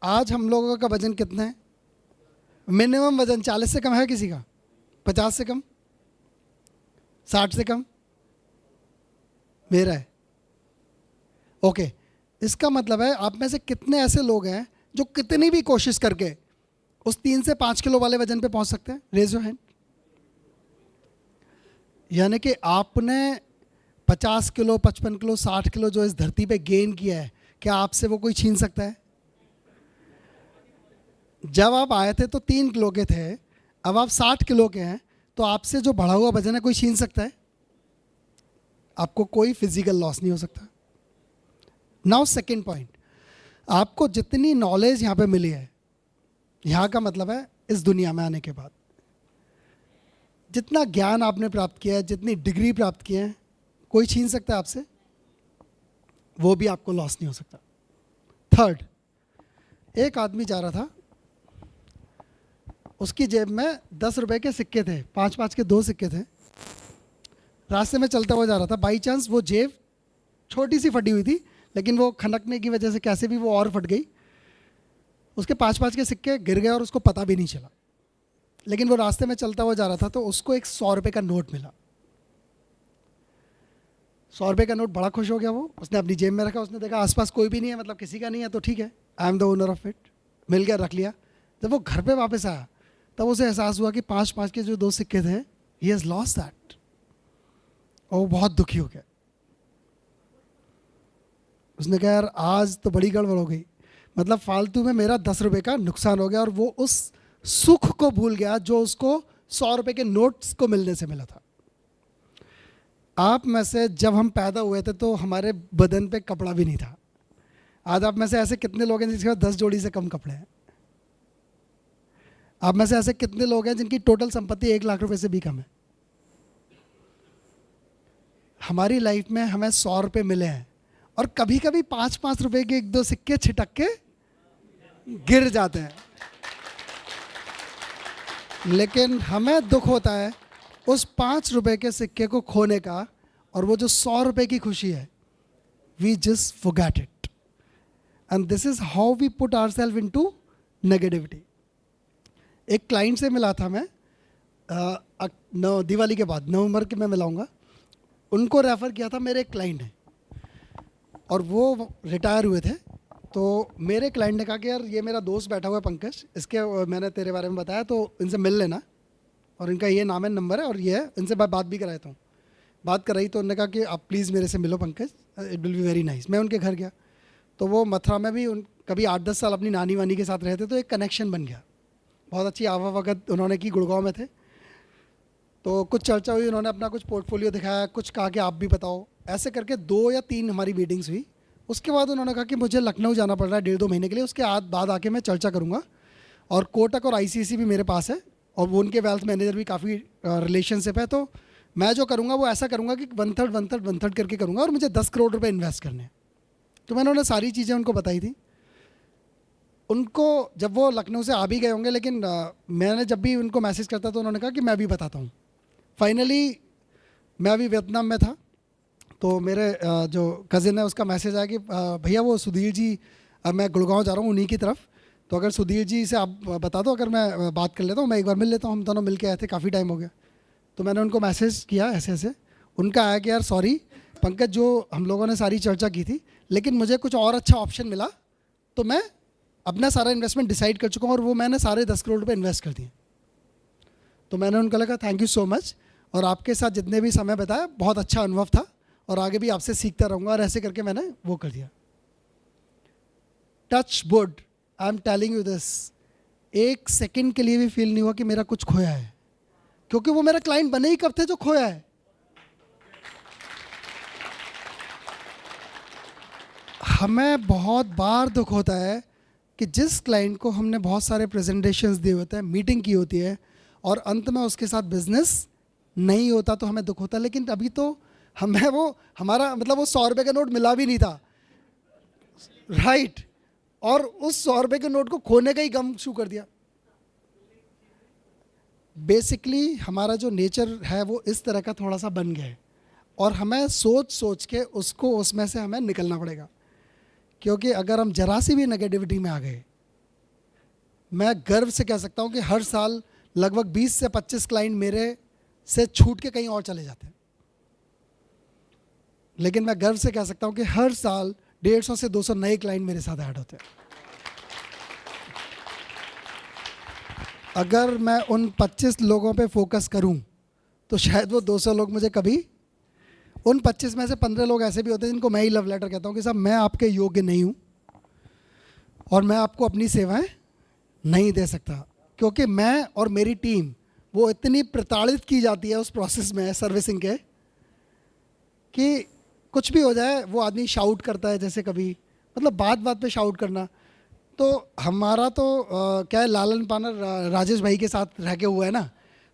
आज हम लोगों का वजन कितना है? मिनिमम वजन 40 से कम है किसी का? 50 से कम? 60 से कम? मेरा है। ओके, इसका मतलब है आप में से कितने ऐसे लोग हैं जो कितनी भी कोशिश करके उस 3 से 5 किलो वाले वजन पे पहुंच सकते हैं? Raise your hand. यानी कि आपने 50 किलो, 55 किलो, 60 किलो जो इस धरती पे गेन किया है, क्या आपसे वो कोई छीन सकता है? जब आप आए थे तो 3 किलो के थे, अब आप 60 किलो के हैं, तो आपसे जो बढ़ा हुआ वजन है कोई छीन सकता है? आपको कोई फिजिकल लॉस नहीं हो सकता। नाउ सेकेंड पॉइंट, आपको जितनी नॉलेज यहाँ पे मिली है, यहाँ का मतलब है इस दुनिया में आने के बाद जितना ज्ञान आपने प्राप्त किया है, जितनी डिग्री प्राप्त की है, कोई छीन सकता है आपसे? वो भी आपको लॉस नहीं हो सकता। थर्ड, एक आदमी जा रहा था, उसकी जेब में 10 रुपए के सिक्के थे, 5-5 के 2 सिक्के थे। रास्ते में चलता हुआ जा रहा था, बाई चांस वो जेब छोटी सी फटी हुई थी, लेकिन वो खनकने की वजह से कैसे भी वो और फट गई, उसके 5-5 के सिक्के गिर गए और उसको पता भी नहीं चला। लेकिन वो रास्ते में चलता हुआ जा रहा था तो उसको एक 100 रुपये का नोट मिला। 100 रुपये का नोट, बड़ा खुश हो गया वो, उसने अपनी जेब में रखा। उसने देखा आसपास कोई भी नहीं है, मतलब किसी का नहीं है, तो ठीक है, I am the owner of it, मिल गया, रख लिया। जब वो घर पे वापस आया तब उसे एहसास हुआ कि 5-5 के जो 2 सिक्के थे, ही हैज़ लॉस्ट दैट, और वो बहुत दुखी हो गया। उसने कहा यार आज तो बड़ी गड़बड़ हो गई, मतलब फालतू में मेरा 10 रुपये का नुकसान हो गया, और वो उस सुख को भूल गया जो उसको 100 रुपये के नोट्स को मिलने से मिला था। आप में से जब हम पैदा हुए थे तो हमारे बदन पे कपड़ा भी नहीं था। आज आप में से ऐसे कितने लोग हैं जिसके पास 10 जोड़ी से कम कपड़े हैं? आप में से ऐसे कितने लोग हैं जिनकी टोटल संपत्ति 1 लाख रुपए से भी कम है? हमारी लाइफ में हमें 100 रुपये मिले हैं, और कभी कभी 5-5 रुपए के 1-2 सिक्के छिटक के गिर जाते हैं, लेकिन हमें दुख होता है उस 5 रुपए के सिक्के को खोने का, और वो जो 100 रुपए की खुशी है, we just forget it, and this is how we put ourselves into negativity. एक क्लाइंट से मिला था मैं दिवाली के बाद, नवंबर के मैं मिलाऊंगा। उनको रेफ़र किया था, मेरे एक क्लाइंट हैं और वो रिटायर हुए थे। तो मेरे क्लाइंट ने कहा कि यार ये मेरा दोस्त बैठा हुआ है पंकज, इसके मैंने तेरे बारे में बताया तो इनसे मिल लेना, और इनका ये नाम है, नंबर है और ये है, इनसे बात भी कराया था। बात कराई तो उन्होंने कहा कि आप प्लीज़ मेरे से मिलो Pankaj, it will be very nice. मैं उनके घर गया तो वो मथुरा में भी कभी 8-10 साल अपनी नानी वानी के साथ रहते, तो एक कनेक्शन बन गया। बहुत अच्छी आवावगत उन्होंने की, गुड़गांव में थे। तो कुछ चर्चा हुई, उन्होंने अपना कुछ पोर्टफोलियो दिखाया, कुछ कहा कि आप भी बताओ। ऐसे करके 2 या 3 हमारी मीटिंग्स हुई। उसके बाद उन्होंने कहा कि मुझे लखनऊ जाना पड़ रहा है 1.5-2 महीने के लिए, उसके बाद आके मैं चर्चा करूँगा। और कोटक और ICICI भी मेरे पास है और वो उनके वेल्थ मैनेजर भी काफ़ी रिलेशनशिप है। तो मैं जो करूँगा वो ऐसा करूँगा कि 1/3 करके करूँगा और मुझे 10 करोड़ रुपए इन्वेस्ट करने हैं। तो मैंने उन्हें सारी चीज़ें उनको बताई थी। उनको जब वो लखनऊ से आ भी गए होंगे, लेकिन मैंने जब भी उनको मैसेज करता तो उन्होंने कहा कि मैं भी बताता हूँ। फाइनली मैं अभी वियतनाम में था तो मेरे जो कज़िन है उसका मैसेज आया कि भैया वो सुधीर जी, मैं गुड़गांव जा रहा हूँ उन्हीं की तरफ, तो अगर सुधीर जी से आप बता दो, अगर मैं बात कर लेता हूँ, मैं एक बार मिल लेता हूँ, हम दोनों मिल के आए थे, काफ़ी टाइम हो गया। तो मैंने उनको मैसेज किया ऐसे ऐसे। उनका आया कि यार सॉरी पंकज, जो हम लोगों ने सारी चर्चा की थी, लेकिन मुझे कुछ और अच्छा ऑप्शन मिला, तो मैं अपना सारा इन्वेस्टमेंट डिसाइड कर चुका हूँ और वो मैंने सारे 10 करोड़ रुपये इन्वेस्ट कर दिए। तो मैंने उनको लगा थैंक यू सो मच, और आपके साथ जितने भी समय बताया बहुत अच्छा अनुभव था और आगे भी आपसे सीखता रहूँगा, और ऐसे करके मैंने वो कर दिया। Touch wood, I am telling you this, 1 second के लिए भी फील नहीं हुआ कि मेरा कुछ खोया है, क्योंकि वो मेरा क्लाइंट बने ही कब थे जो खोया है। हमें बहुत बार दुख होता है कि जिस क्लाइंट को हमने बहुत सारे प्रेजेंटेशंस दिए होते हैं, मीटिंग की होती है, और अंत में उसके साथ बिजनेस नहीं होता तो हमें दुख होता है। लेकिन अभी तो हमें वो हमारा मतलब वो 100 रुपये का नोट मिला भी नहीं था, राइट, और उस 100 रुपये के नोट को खोने का ही गम शुरू कर दिया। बेसिकली हमारा जो नेचर है वो इस तरह का थोड़ा सा बन गया है, और हमें सोच सोच के उसको उसमें से हमें निकलना पड़ेगा। क्योंकि अगर हम जरा सी भी नेगेटिविटी में आ गए, मैं गर्व से कह सकता हूँ कि हर साल लगभग 20 से 25 क्लाइंट मेरे से छूट के कहीं और चले जाते हैं। लेकिन मैं गर्व से कह सकता हूँ कि हर साल 150 से 200 नए क्लाइंट मेरे साथ ऐड होते हैं। अगर मैं उन 25 लोगों पे फोकस करूं तो शायद वो 200 लोग मुझे कभी, उन 25 में से 15 लोग ऐसे भी होते हैं जिनको मैं ही लव लेटर कहता हूं कि साहब मैं आपके योग्य नहीं हूं और मैं आपको अपनी सेवाएं नहीं दे सकता, क्योंकि मैं और मेरी टीम वो इतनी प्रताड़ित की जाती है उस प्रोसेस में सर्विसिंग के कि कुछ भी हो जाए वो आदमी शाउट करता है, जैसे कभी मतलब बात बात पे शाउट करना। तो हमारा तो क्या है, लालन पानर राजेश भाई के साथ रह के हुआ है ना,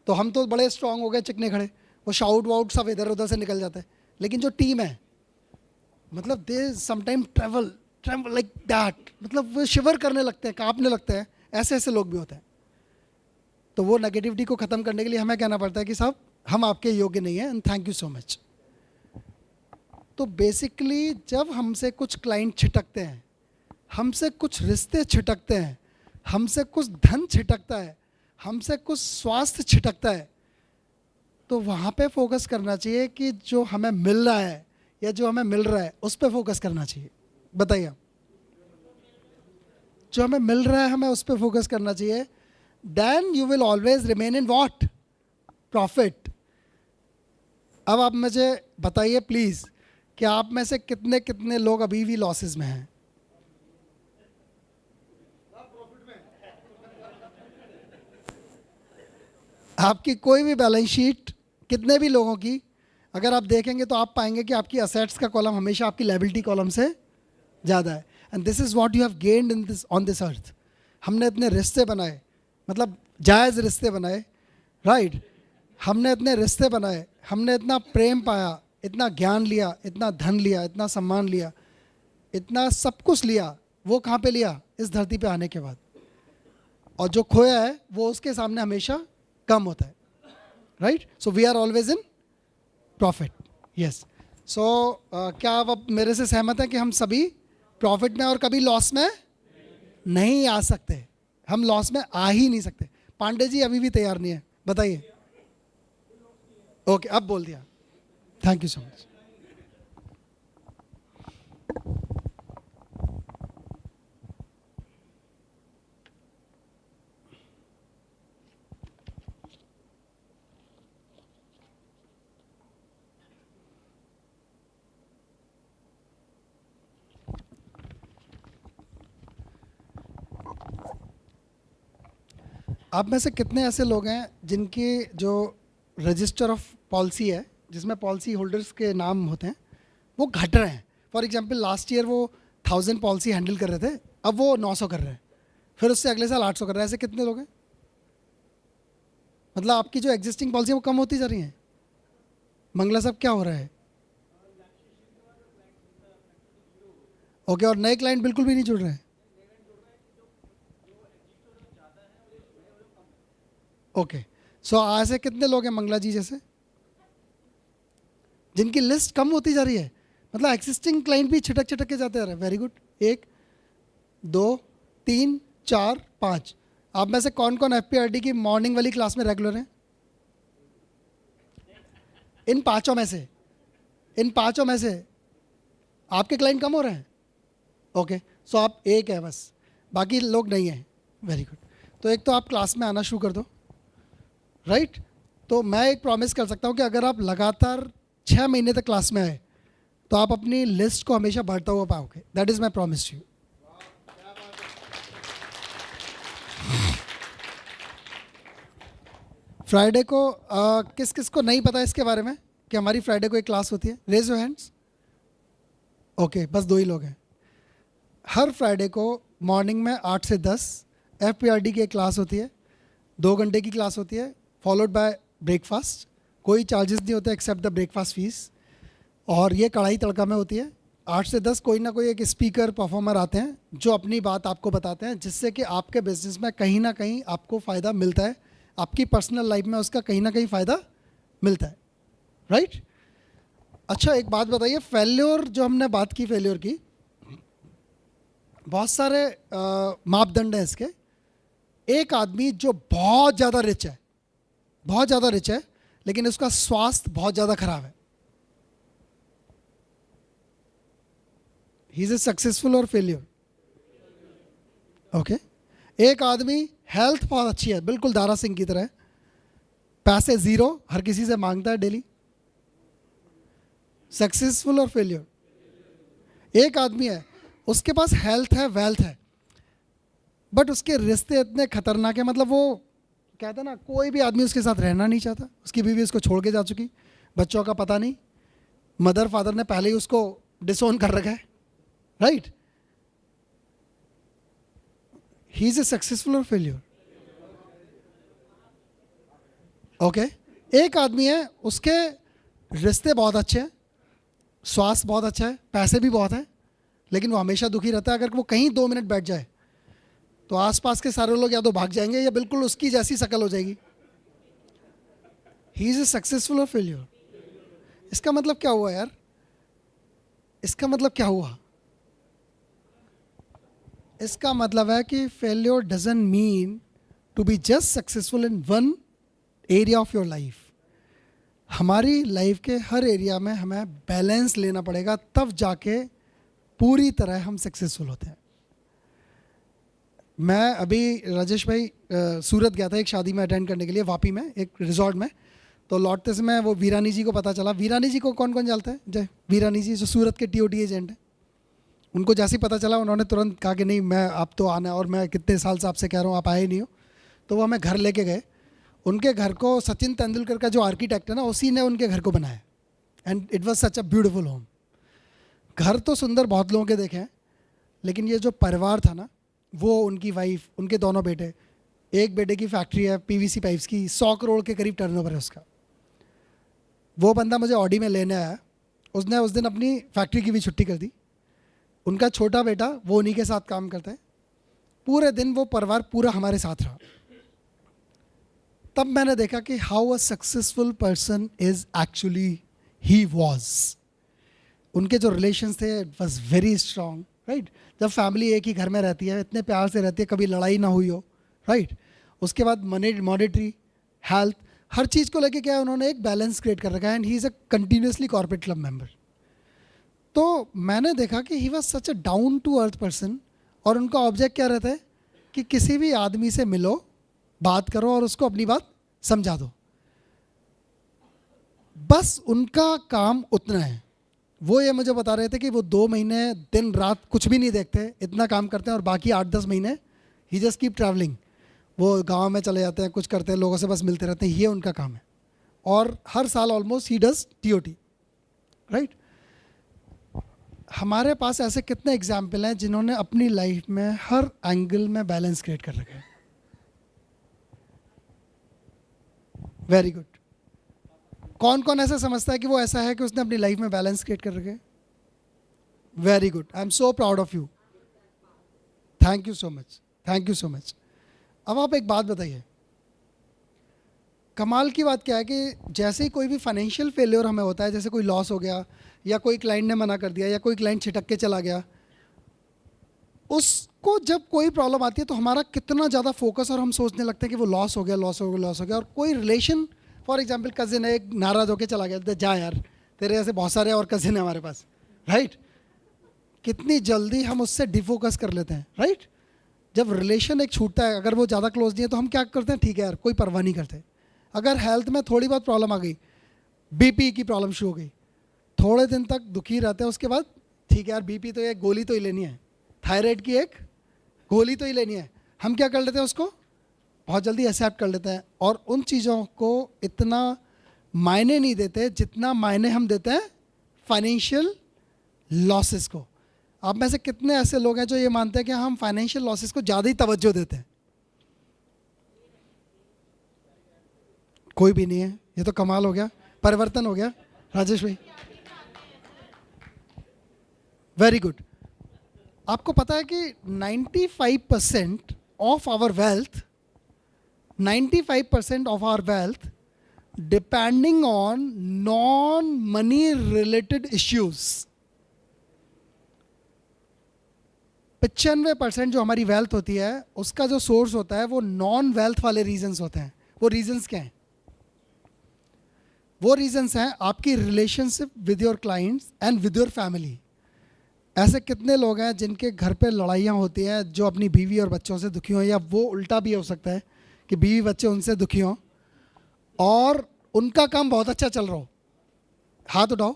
तो हम तो बड़े स्ट्रांग हो गए, चिकने खड़े, वो शाउट वाउट सब इधर उधर से निकल जाते हैं। लेकिन जो टीम है मतलब they sometime travel like that, मतलब वो शिवर करने लगते हैं, कांपने लगते हैं, ऐसे ऐसे लोग भी होते हैं। तो वो नेगेटिविटी को ख़त्म करने के लिए हमें कहना पड़ता है कि साहब हम आपके योग्य नहीं हैं and thank you so much. तो बेसिकली जब हमसे कुछ क्लाइंट छिटकते हैं, हमसे कुछ रिश्ते छिटकते हैं, हमसे कुछ धन छिटकता है, हमसे कुछ स्वास्थ्य छिटकता है, तो वहाँ पे फोकस करना चाहिए कि जो हमें मिल रहा है या जो हमें मिल रहा है उस पे फोकस करना चाहिए। बताइए, जो हमें मिल रहा है हमें उस पे फोकस करना चाहिए। Then you will always remain in what? Profit. अब आप मुझे बताइए प्लीज़ कि आप में से कितने कितने लोग अभी भी लॉसेस में हैं? आपकी कोई भी बैलेंस शीट कितने भी लोगों की अगर आप देखेंगे तो आप पाएंगे कि आपकी असेट्स का कॉलम हमेशा आपकी लायबिलिटी कॉलम से ज़्यादा है। And this is what you have gained in this on this earth. हमने इतने रिश्ते बनाए, मतलब जायज़ रिश्ते बनाए, राइट, हमने इतने रिश्ते बनाए, हमने इतना प्रेम पाया, इतना ज्ञान लिया, इतना धन लिया, इतना सम्मान लिया, इतना सब कुछ लिया। वो कहाँ पे लिया? इस धरती पे आने के बाद। और जो खोया है वो उसके सामने हमेशा कम होता है, right. So we are always in profit, yes. So क्या आप अब मेरे से सहमत हैं कि हम सभी प्रॉफिट में और कभी लॉस में नहीं आ सकते? हम लॉस में आ ही नहीं सकते। पांडे जी अभी भी तैयार नहीं है, बताइए। ओके, अब बोल दिया। Thank you so much. आप में से कितने ऐसे लोग हैं जिनके जो रजिस्टर ऑफ पॉलिसी है, जिसमें पॉलिसी होल्डर्स के नाम होते हैं, वो घट रहे हैं? फॉर एग्जांपल लास्ट ईयर वो 1000 पॉलिसी हैंडल कर रहे थे, अब वो 900 कर रहे हैं, फिर उससे अगले साल 800 कर रहे हैं। ऐसे कितने लोग हैं? मतलब आपकी जो एग्जिस्टिंग पॉलिसी है वो कम होती जा रही हैं। मंगला साहब क्या हो रहा है? ओके, और नए क्लाइंट बिल्कुल भी नहीं जुड़ रहे हैं? ओके, सो ऐसे कितने लोग हैं मंगला जी जैसे जिनकी लिस्ट कम होती जा रही है? मतलब एग्जिस्टिंग क्लाइंट भी छिटक छिटक के जाते जा रहे हैं। Very good. 1 2 3 4 5। आप में से कौन कौन FPRD की मॉर्निंग वाली क्लास में रेगुलर हैं? इन पांचों में से आपके क्लाइंट कम हो रहे हैं? ओके, सो आप एक है बस, बाकी लोग नहीं हैं। Very good. तो एक तो आप क्लास में आना शुरू कर दो, राइट? तो मैं एक प्रॉमिस कर सकता हूँ कि अगर आप लगातार 6 महीने तक क्लास में आए तो आप अपनी लिस्ट को हमेशा बढ़ता हुआ पाओगे। That is my promise to you. Friday को किस किस को नहीं पता इसके बारे में कि हमारी फ्राइडे को एक क्लास होती है? Raise your hands. ओके, बस 2 ही लोग हैं। हर फ्राइडे को मॉर्निंग में 8 से 10 FPRD की एक क्लास होती है। 2 घंटे की क्लास होती है, फॉलोड बाय ब्रेकफास्ट। कोई चार्जेस नहीं होते एक्सेप्ट द ब्रेकफास्ट फीस। और ये कढ़ाई तड़का में होती है। 8 से 10 कोई ना कोई एक स्पीकर परफॉर्मर आते हैं जो अपनी बात आपको बताते हैं, जिससे कि आपके बिजनेस में कहीं ना कहीं आपको फ़ायदा मिलता है, आपकी पर्सनल लाइफ में उसका कहीं ना कहीं फ़ायदा मिलता है, राइट? अच्छा, एक बात बताइए, फेल्योर जो हमने बात की, फेल्योर की बहुत सारे मापदंड हैं इसके। एक आदमी जो बहुत ज़्यादा रिच है लेकिन उसका स्वास्थ्य बहुत ज़्यादा खराब है, ही इज ए सक्सेसफुल और फेलियर? ओके। एक आदमी हेल्थ बहुत अच्छी है, बिल्कुल दारा सिंह की तरह, पैसे ज़ीरो, हर किसी से मांगता है डेली, सक्सेसफुल और फेलियर? एक आदमी है, उसके पास हेल्थ है, वेल्थ है, बट उसके रिश्ते इतने खतरनाक है, मतलब वो कहते हैं ना, कोई भी आदमी उसके साथ रहना नहीं चाहता। उसकी बीवी उसको छोड़ के जा चुकी, बच्चों का पता नहीं, मदर फादर ने पहले ही उसको डिसोन कर रखा है, right? He is a successful और फेलियर? ओके। एक आदमी है, उसके रिश्ते बहुत अच्छे हैं, स्वास्थ्य बहुत अच्छा है, पैसे भी बहुत हैं, लेकिन वो हमेशा दुखी रहता है। अगर वो कहीं 2 मिनट बैठ जाए तो आसपास के सारे लोग या तो भाग जाएंगे या बिल्कुल उसकी जैसी शक्ल हो जाएगी। ही इज ए सक्सेसफुल और फेलियर? इसका मतलब क्या हुआ यार? इसका मतलब क्या हुआ? इसका मतलब है कि failure doesn't mean to be just successful in one area of your life. हमारी लाइफ के हर एरिया में हमें बैलेंस लेना पड़ेगा, तब जाके पूरी तरह हम सक्सेसफुल होते हैं। मैं अभी राजेश भाई सूरत गया था एक शादी में अटेंड करने के लिए, वापी में एक रिजॉर्ट में। तो लौटते समय वो वीरानी जी को पता चला। वीरानी जी को कौन कौन जानता है? जय वीरानी जी जो सूरत के TOT एजेंट हैं। उनको जैसे ही पता चला उन्होंने तुरंत कहा कि नहीं, मैं आप तो आना है, और मैं कितने साल से आपसे कह रहा हूँ, आप आए ही नहीं हो। तो वो हमें घर लेके गए। उनके घर को सचिन तेंदुलकर का जो आर्किटेक्ट है ना, उसी ने उनके घर को बनाया। And it was such a beautiful home. घर तो सुंदर बहुत लोगों के देखे हैं, लेकिन ये जो परिवार था ना, वो उनकी वाइफ, उनके दोनों बेटे, एक बेटे की फैक्ट्री है PVC पाइप्स की, 100 करोड़ के करीब टर्नओवर है उसका। वो बंदा मुझे ऑडी में लेने आया, उसने उस दिन अपनी फैक्ट्री की भी छुट्टी कर दी। उनका छोटा बेटा वो उन्हीं के साथ काम करता है। पूरे दिन वो परिवार पूरा हमारे साथ रहा। तब मैंने देखा कि how a successful person is actually he was. उनके जो रिलेशंस थे it was very strong, right? जब फैमिली एक ही घर में रहती है, इतने प्यार से रहती है, कभी लड़ाई ना हुई हो, राइट। उसके बाद मॉनेटरी, हेल्थ, हर चीज़ को लेके क्या है, उन्होंने एक बैलेंस क्रिएट कर रखा है and he is a continuously corporate club member. तो मैंने देखा कि he was such a down to earth person, और उनका ऑब्जेक्ट क्या रहता है कि किसी भी आदमी से मिलो, बात करो और उसको अपनी बात समझा दो, बस उनका काम उतना है। वो ये मुझे बता रहे थे कि वो 2 महीने दिन रात कुछ भी नहीं देखते, इतना काम करते हैं, और बाकी 8-10 महीने ही जस्ट कीप ट्रैवलिंग। वो गांव में चले जाते हैं, कुछ करते हैं, लोगों से बस मिलते रहते हैं, ये उनका काम है। और हर साल almost he does TOT, right. हमारे पास ऐसे कितने एग्जाम्पल हैं जिन्होंने अपनी लाइफ में हर एंगल में बैलेंस क्रिएट कर रखा है। Very good. कौन कौन ऐसा समझता है कि वो ऐसा है कि उसने अपनी लाइफ में बैलेंस क्रिएट कर रखे है? Very good, I am so proud of you, thank you so much, thank you so much. अब आप एक बात बताइए, कमाल की बात क्या है कि जैसे ही कोई भी फाइनेंशियल फेलियर हमें होता है, जैसे कोई लॉस हो गया, या कोई क्लाइंट ने मना कर दिया, या कोई क्लाइंट छिटक के चला गया, उसको जब कोई प्रॉब्लम आती है तो हमारा कितना ज़्यादा फोकस, और हम सोचने लगते हैं कि वो लॉस हो गया, लॉस हो गया, लॉस हो गया। और कोई रिलेशन, फॉर एग्जांपल कज़िन है, एक नाराज़ होकर चला गया, तो जा यार, तेरे ऐसे बहुत सारे और कज़िन है हमारे पास, राइट। कितनी जल्दी हम उससे डिफोकस कर लेते हैं, राइट। जब रिलेशन एक छूटता है, अगर वो ज़्यादा क्लोज नहीं है, तो हम क्या करते हैं, ठीक है यार, कोई परवाह नहीं करते। अगर हेल्थ में थोड़ी बहुत प्रॉब्लम आ गई, BP की प्रॉब्लम शुरू हो गई, थोड़े दिन तक दुखी रहते हैं, उसके बाद ठीक है यार, BP तो एक गोली तो ही लेनी है, थायराइड की एक गोली तो ही लेनी है, हम क्या कर लेते हैं, उसको बहुत जल्दी एक्सेप्ट कर लेते हैं, और उन चीज़ों को इतना मायने नहीं देते जितना मायने हम देते हैं फाइनेंशियल लॉसेस को। आप में से कितने ऐसे लोग हैं जो ये मानते हैं कि हम फाइनेंशियल लॉसेस को ज़्यादा ही तवज्जो देते हैं? कोई भी नहीं है। ये तो कमाल हो गया, परिवर्तन हो गया। राजेश भाई, वेरी गुड। आपको पता है कि 95% of our wealth, 95% of our wealth depending on non money related issues. 95% जो हमारी वेल्थ होती है उसका जो सोर्स होता है वो नॉन वेल्थ वाले रीजंस होते हैं। वो रीजंस क्या हैं? वो रीजंस हैं आपकी relationship with your clients and with your family. ऐसे कितने लोग हैं जिनके घर पे लड़ाइयाँ होती हैं जो अपनी बीवी और बच्चों से दुखी हों, या वो उल्टा भी हो सकता है कि बीवी बच्चे उनसे दुखी हों और उनका काम बहुत अच्छा चल रहा हो? हाथ उठाओ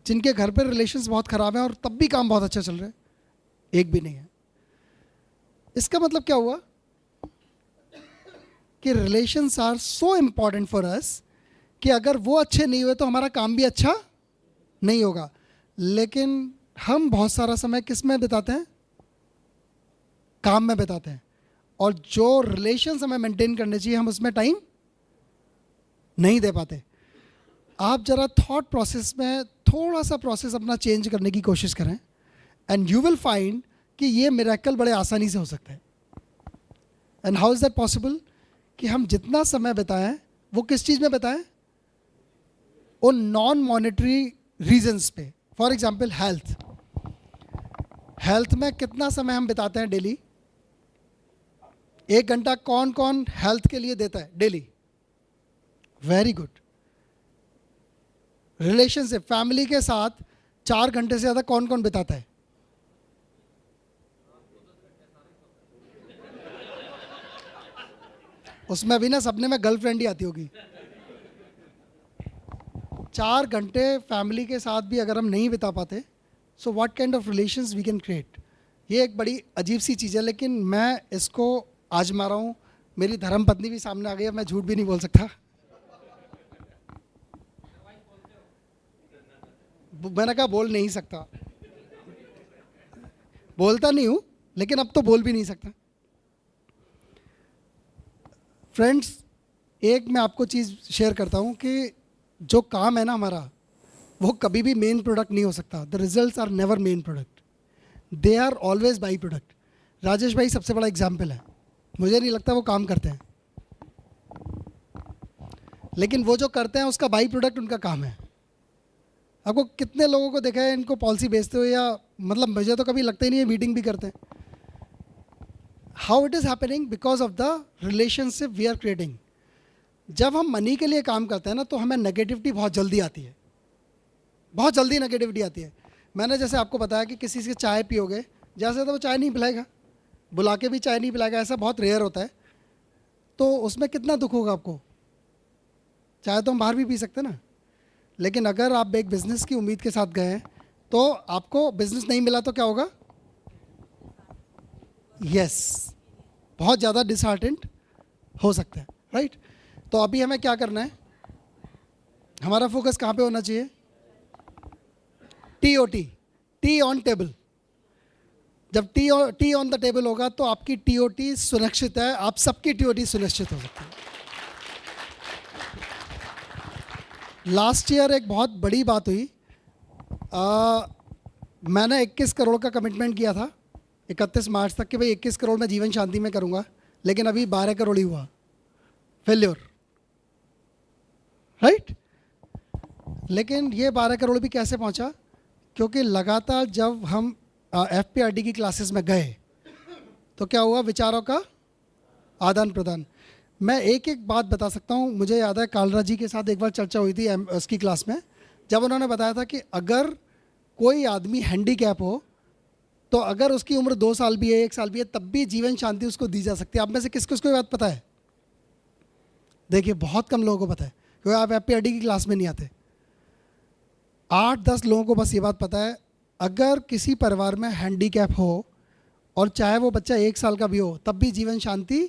जिनके घर पे रिलेशंस बहुत ख़राब हैं और तब भी काम बहुत अच्छा चल रहा है। एक भी नहीं है। इसका मतलब क्या हुआ कि relations are so important for us कि अगर वो अच्छे नहीं हुए तो हमारा काम भी अच्छा नहीं होगा। लेकिन हम बहुत सारा समय किस में बिताते हैं? काम में बिताते हैं। और जो रिलेशंस हमें मेंटेन करने चाहिए हम उसमें टाइम नहीं दे पाते। आप जरा थॉट प्रोसेस में थोड़ा सा प्रोसेस अपना चेंज करने की कोशिश करें एंड यू विल फाइंड कि ये मिरेकल बड़े आसानी से हो सकता है। And how is that possible? कि हम जितना समय बिताएं वो किस चीज़ में बिताएं? उन नॉन मॉनेटरी रीजंस पे। For example health. हेल्थ में कितना समय हम बिताते हैं डेली? 1 घंटा कौन कौन हेल्थ के लिए देता है daily? Very good. Relationship, family के साथ 4 घंटे से ज़्यादा कौन कौन बिताता है? उसमें भी ना सपने में गर्लफ्रेंड ही आती होगी। 4 घंटे फैमिली के साथ भी अगर हम नहीं बिता पाते, so what kind of relations we can create? ये एक बड़ी अजीब सी चीज़ है, लेकिन मैं इसको आजमा रहा हूँ। मेरी धर्म पत्नी भी सामने आ गई है, मैं झूठ भी नहीं बोल सकता। मैंने कहा बोल नहीं सकता, बोलता नहीं हूँ लेकिन अब तो बोल भी नहीं सकता। फ्रेंड्स, एक मैं आपको चीज़ शेयर करता हूँ कि जो काम है ना हमारा, वो कभी भी मेन प्रोडक्ट नहीं हो सकता। The results are never main product, they are always by product. Rajesh भाई सबसे बड़ा एग्जाम्पल है। मुझे नहीं लगता वो काम करते हैं, लेकिन वो जो करते हैं उसका बाई प्रोडक्ट उनका काम है। आपको कितने लोगों को देखा है इनको पॉलिसी बेचते हुए, या मतलब मुझे तो कभी लगता ही नहीं है मीटिंग भी करते हैं। How it is happening because of the relationship we are creating. जब हम मनी के लिए काम करते हैं ना, तो हमें नेगेटिविटी बहुत जल्दी आती है, बहुत जल्दी नेगेटिविटी आती है. मैंने जैसे आपको बताया कि किसी से चाय पियोगे, जैसे तो वो चाय नहीं पिलाएगा, बुला के भी चाय नहीं पिलाएगा, ऐसा बहुत रेयर होता है. तो उसमें कितना दुख होगा आपको. चाय तो हम बाहर भी पी सकते हैं ना, लेकिन अगर आप एक बिज़नेस की उम्मीद के साथ गए हैं तो आपको बिज़नेस नहीं मिला तो क्या होगा. यस, बहुत ज़्यादा डिसहार्टेंड हो सकता है, राइट. तो अभी हमें क्या करना है, हमारा फोकस कहाँ पे होना चाहिए. TOT, T on table. जब टी ऑन द टेबल होगा तो आपकी TOT सुनिश्चित है, आप सबकी TOT सुनिश्चित हो सकती है. लास्ट ईयर एक बहुत बड़ी बात हुई. मैंने 21 करोड़ का कमिटमेंट किया था 31 मार्च तक कि भाई 21 करोड़ मैं जीवन शांति में करूंगा, लेकिन अभी 12 करोड़ ही हुआ. Failure, right. लेकिन ये 12 करोड़ भी कैसे पहुंचा, क्योंकि लगातार जब हम FPRD की क्लासेस में गए तो क्या हुआ, विचारों का आदान प्रदान. मैं एक एक बात बता सकता हूँ. मुझे याद है कालरा जी के साथ एक बार चर्चा हुई थी उसकी क्लास में, जब उन्होंने बताया था कि अगर कोई आदमी हैंडीकैप हो तो अगर उसकी उम्र 2 साल भी है, 1 साल भी है, तब भी जीवन शांति उसको दी जा सकती है. आप में से किसको ये बात पता है. देखिए, बहुत कम लोगों को पता है, क्योंकि आप FPRD की क्लास में नहीं आते. 8-10 लोगों को बस ये बात पता है. अगर किसी परिवार में हैंडीकैप हो और चाहे वो बच्चा 1 साल का भी हो, तब भी जीवन शांति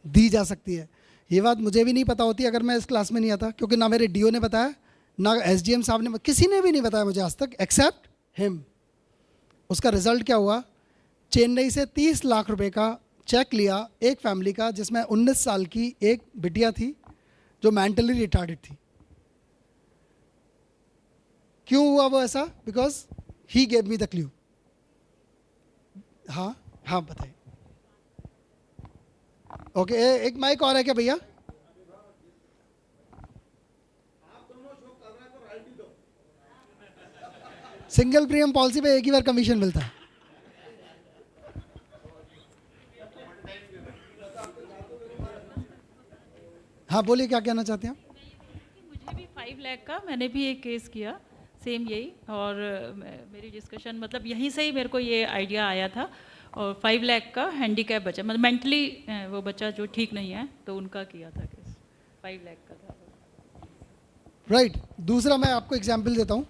दी जा सकती है. ये बात मुझे भी नहीं पता होती अगर मैं इस क्लास में नहीं आता, क्योंकि ना मेरे DO ने बताया, ना SDM साहब ने, किसी ने भी नहीं बताया मुझे आज तक एक्सेप्ट हिम. उसका रिजल्ट क्या हुआ, चेन्नई से 30 लाख रुपए का चेक लिया एक फैमिली का, जिसमें 19 साल की एक बिटिया थी जो मेंटली रिटार्डेड थी. क्यों हुआ वो ऐसा, because he gave me the clue. हाँ हाँ बताइए. ओके, एक माइक और है क्या भैया. सिंगल प्रीमियम पॉलिसी पे एक ही बार कमीशन मिलता है. हाँ बोलिए, क्या कहना चाहते हैं आप. मुझे भी 5 लाख का, मैंने भी एक केस किया सेम यही, और मेरी डिस्कशन मतलब यहीं से ही मेरे को ये आइडिया आया था. और 5 लाख का हैंडीकैप बच्चा, मतलब मेंटली वो बच्चा जो ठीक नहीं है, तो उनका किया था केस. 5 लाख का था. राइट. दूसरा मैं आपको एग्जांपल देता हूँ,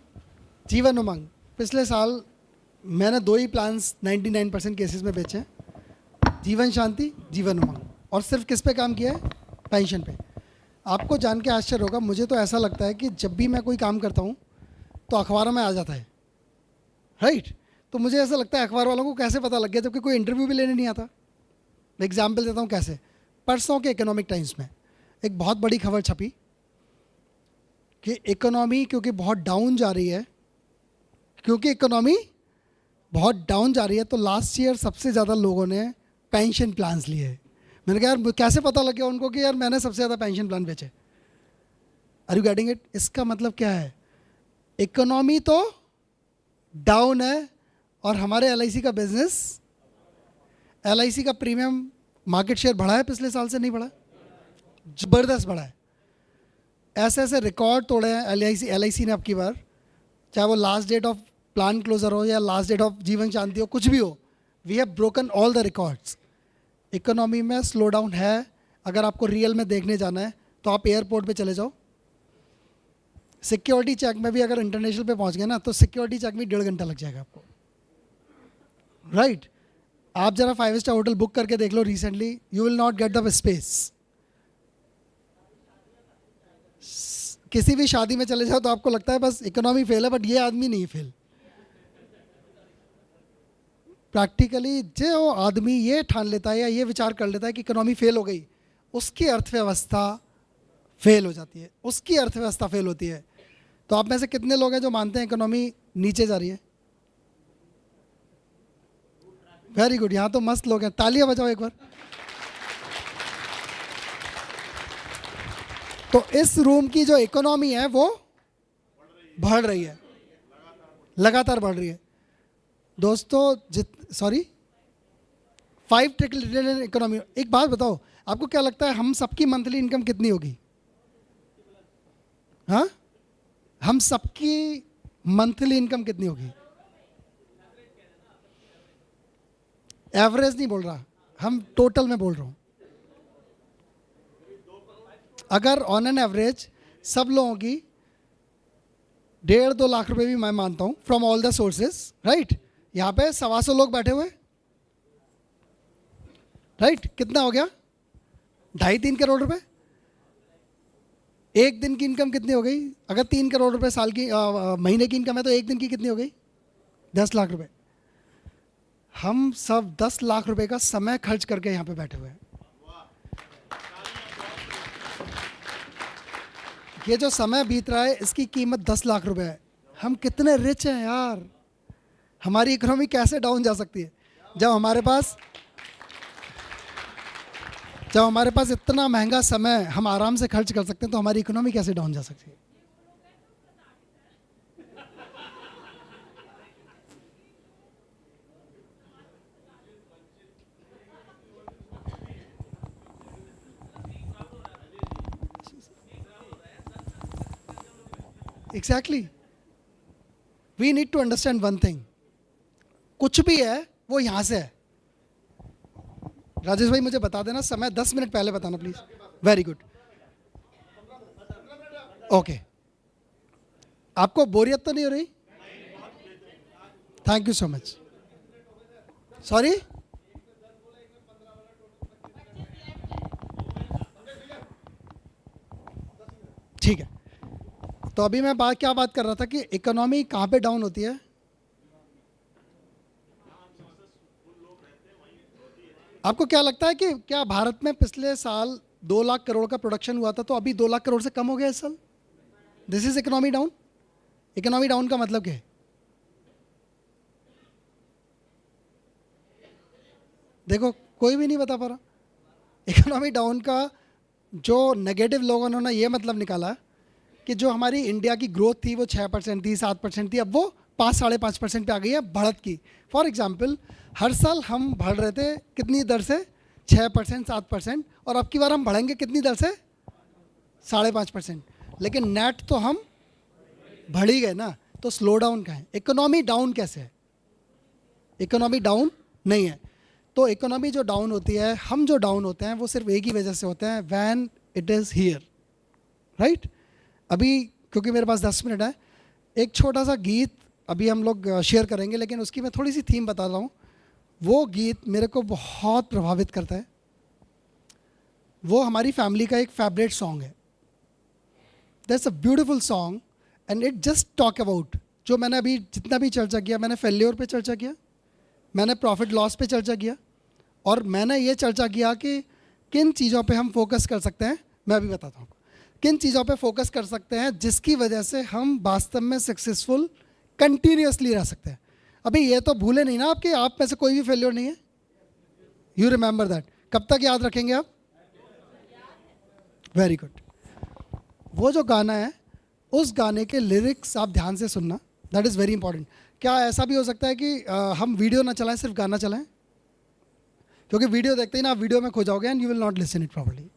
जीवन उमंग. पिछले साल मैंने 2 ही प्लान्स 99% केसेस में बेचे हैं, जीवन शांति, जीवन उमंग. और सिर्फ किस पे काम किया है, पेंशन पे. आपको जान के आश्चर्य होगा, मुझे तो ऐसा लगता है कि जब भी मैं कोई काम करता हूँ तो अखबारों में आ जाता है, राइट. तो मुझे ऐसा लगता है अखबार वालों को कैसे पता लग गया, जबकि कोई इंटरव्यू भी लेने नहीं आता. मैं एग्जाम्पल देता हूँ कैसे. परसों के इकोनॉमिक टाइम्स में एक बहुत बड़ी खबर छपी कि इकोनॉमी क्योंकि बहुत डाउन जा रही है, तो लास्ट ईयर सबसे ज़्यादा लोगों ने पेंशन प्लान्स लिए. मैंने कहा यार कैसे पता लग गया उनको कि यार मैंने सबसे ज़्यादा पेंशन प्लान बेचे. Are you getting it. इसका मतलब क्या है, इकोनॉमी तो डाउन है और हमारे LIC का बिजनेस, LIC का प्रीमियम मार्केट शेयर बढ़ा है, पिछले साल से नहीं बढ़ा, ज़बरदस्त बढ़ा है. ऐसे ऐसे रिकॉर्ड तोड़े हैं LIC ने अब की बार, चाहे वो last date of plan closure हो या लास्ट डेट ऑफ जीवन शांति हो, कुछ भी हो. We have broken all the records. Economy में स्लो डाउन है. अगर आपको रियल में देखने जाना है तो आप एयरपोर्ट पे चले जाओ. सिक्योरिटी चेक में भी अगर इंटरनेशनल पे पहुंच गए ना, तो सिक्योरिटी चेक में 1.5 घंटा लग जाएगा आपको, राइट. आप जरा 5 स्टार होटल बुक करके देख लो recently, you will not get the space. किसी भी शादी में चले जाओ तो आपको लगता है बस इकोनॉमी फेल है, बट ये आदमी नहीं फेल. प्रैक्टिकली जो आदमी ये ठान लेता है या ये विचार कर लेता है कि इकोनॉमी फेल हो गई, उसकी अर्थव्यवस्था फेल हो जाती है, उसकी अर्थव्यवस्था फेल होती है. तो आप में से कितने लोग हैं जो मानते हैं इकोनॉमी नीचे जा रही है. Very good. यहाँ तो मस्त लोग हैं, तालियां बजाओ एक बार. तो इस रूम की जो इकोनॉमी है वो बढ़ रही है, लगातार बढ़ रही है. दोस्तों 5 ट्रिलियन इकोनॉमी। एक बात बताओ, आपको क्या लगता है हम सबकी मंथली इनकम कितनी होगी? हाँ, हम सबकी मंथली इनकम कितनी होगी? एवरेज नहीं बोल रहा, हम टोटल में बोल रहा हूं। अगर ऑन एन एवरेज सब लोगों की 1.5-2 लाख रुपए भी मैं मानता हूं from all the sources, right? यहां पे 125 लोग बैठे हुए, राइट? कितना हो गया? 2.5-3 करोड़ रुपए। एक दिन की इनकम कितनी हो गई? अगर 3 करोड़ रुपए साल की महीने की इनकम है तो एक दिन की कितनी हो गई? 10 लाख रुपए। हम सब 10 लाख रुपए का समय खर्च करके यहां पे बैठे हुए हैं। ये जो समय बीत रहा है इसकी कीमत 10 लाख रुपए है। हम कितने रिच हैं यार। हमारी इकोनॉमी कैसे डाउन जा सकती है जब हमारे पास इतना महंगा समय हम आराम से खर्च कर सकते हैं, तो हमारी इकोनॉमी कैसे डाउन जा सकती है? Exactly, we need to understand one thing, कुछ भी है वो यहां से है। राजेश भाई मुझे बता देना, समय 10 मिनट पहले बताना प्लीज। Very good, okay. आपको बोरियत तो नहीं हो रही? Thank you so much. Sorry, ठीक है। तो अभी मैं क्या बात कर रहा था कि इकोनॉमी कहां पे डाउन होती है? आपको क्या लगता है कि क्या भारत में पिछले साल 2 लाख करोड़ का प्रोडक्शन हुआ था तो अभी 2 लाख करोड़ से कम हो गया इस साल? This is economy down. Economy down का मतलब क्या है? देखो, कोई भी नहीं बता पा रहा। इकोनॉमी डाउन का जो नेगेटिव लोगों ने ये मतलब निकाला कि जो हमारी इंडिया की ग्रोथ थी वो 6% थी, 7% थी, अब वो 5-5.5% पे आ गई है बढ़त की। फॉर एग्जाम्पल, हर साल हम बढ़ रहे थे कितनी दर से? 6%, 7%, और अब की बार हम बढ़ेंगे कितनी दर से? 5.5%। लेकिन नेट तो हम बढ़ ही गए ना, तो स्लो डाउन का है। इकोनॉमी डाउन कैसे है? इकोनॉमी डाउन नहीं है। तो इकोनॉमी जो डाउन होती है, हम जो डाउन होते हैं, वो सिर्फ एक ही वजह से होते हैं, when it is here, right? अभी क्योंकि मेरे पास 10 मिनट है, एक छोटा सा गीत अभी हम लोग शेयर करेंगे, लेकिन उसकी मैं थोड़ी सी थीम बता रहा हूँ। वो गीत मेरे को बहुत प्रभावित करता है। वो हमारी फैमिली का एक फेवरेट सॉन्ग है। That's a beautiful song and it just talk about, जो मैंने अभी जितना भी चर्चा किया, मैंने फेल्योर पे चर्चा किया, मैंने प्रॉफिट लॉस पे चर्चा किया, और मैंने ये चर्चा किया कि किन चीज़ों पे हम फोकस कर सकते हैं। मैं अभी बताता हूँ किन चीज़ों पे फोकस कर सकते हैं जिसकी वजह से हम वास्तव में सक्सेसफुल कंटिन्यूसली रह सकते हैं। अभी ये तो भूले नहीं ना आपके, आप में से कोई भी फेल्योर नहीं है। You remember that. कब तक याद रखेंगे आप? Very good. वो जो गाना है, उस गाने के लिरिक्स आप ध्यान से सुनना, दैट इज़ वेरी इंपॉर्टेंट। क्या ऐसा भी हो सकता है कि हम वीडियो ना चलाएं, सिर्फ गाना चलाएं? क्योंकि वीडियो देखते ही ना आप वीडियो में खो जाओगे and you will not listen it properly.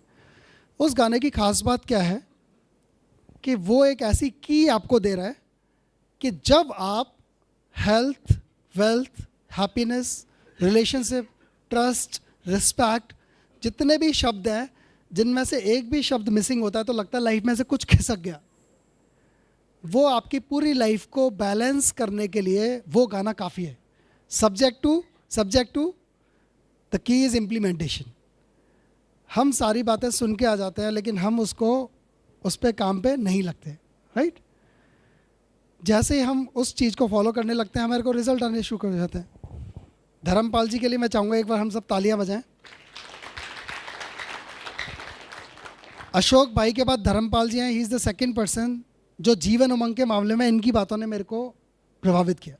उस गाने की खास बात क्या है कि वो एक ऐसी की आपको दे रहा है कि जब आप health, wealth, happiness, relationship, trust, respect, जितने भी शब्द हैं, जिनमें से एक भी शब्द मिसिंग होता है तो लगता है लाइफ में से कुछ खिसक गया। वो आपकी पूरी लाइफ को बैलेंस करने के लिए वो गाना काफ़ी है। Subject to the key is implementation. हम सारी बातें सुन के आ जाते हैं, लेकिन हम उस पर काम पे नहीं लगते, राइट? जैसे ही हम उस चीज़ को फॉलो करने लगते हैं, हमारे को रिजल्ट आने शुरू कर जाते हैं। धर्मपाल जी के लिए मैं चाहूँगा एक बार हम सब तालियां बजाएं। अशोक भाई के बाद धर्मपाल जी हैं। He is the second person जो जीवन उमंग के मामले में इनकी बातों ने मेरे को प्रभावित किया,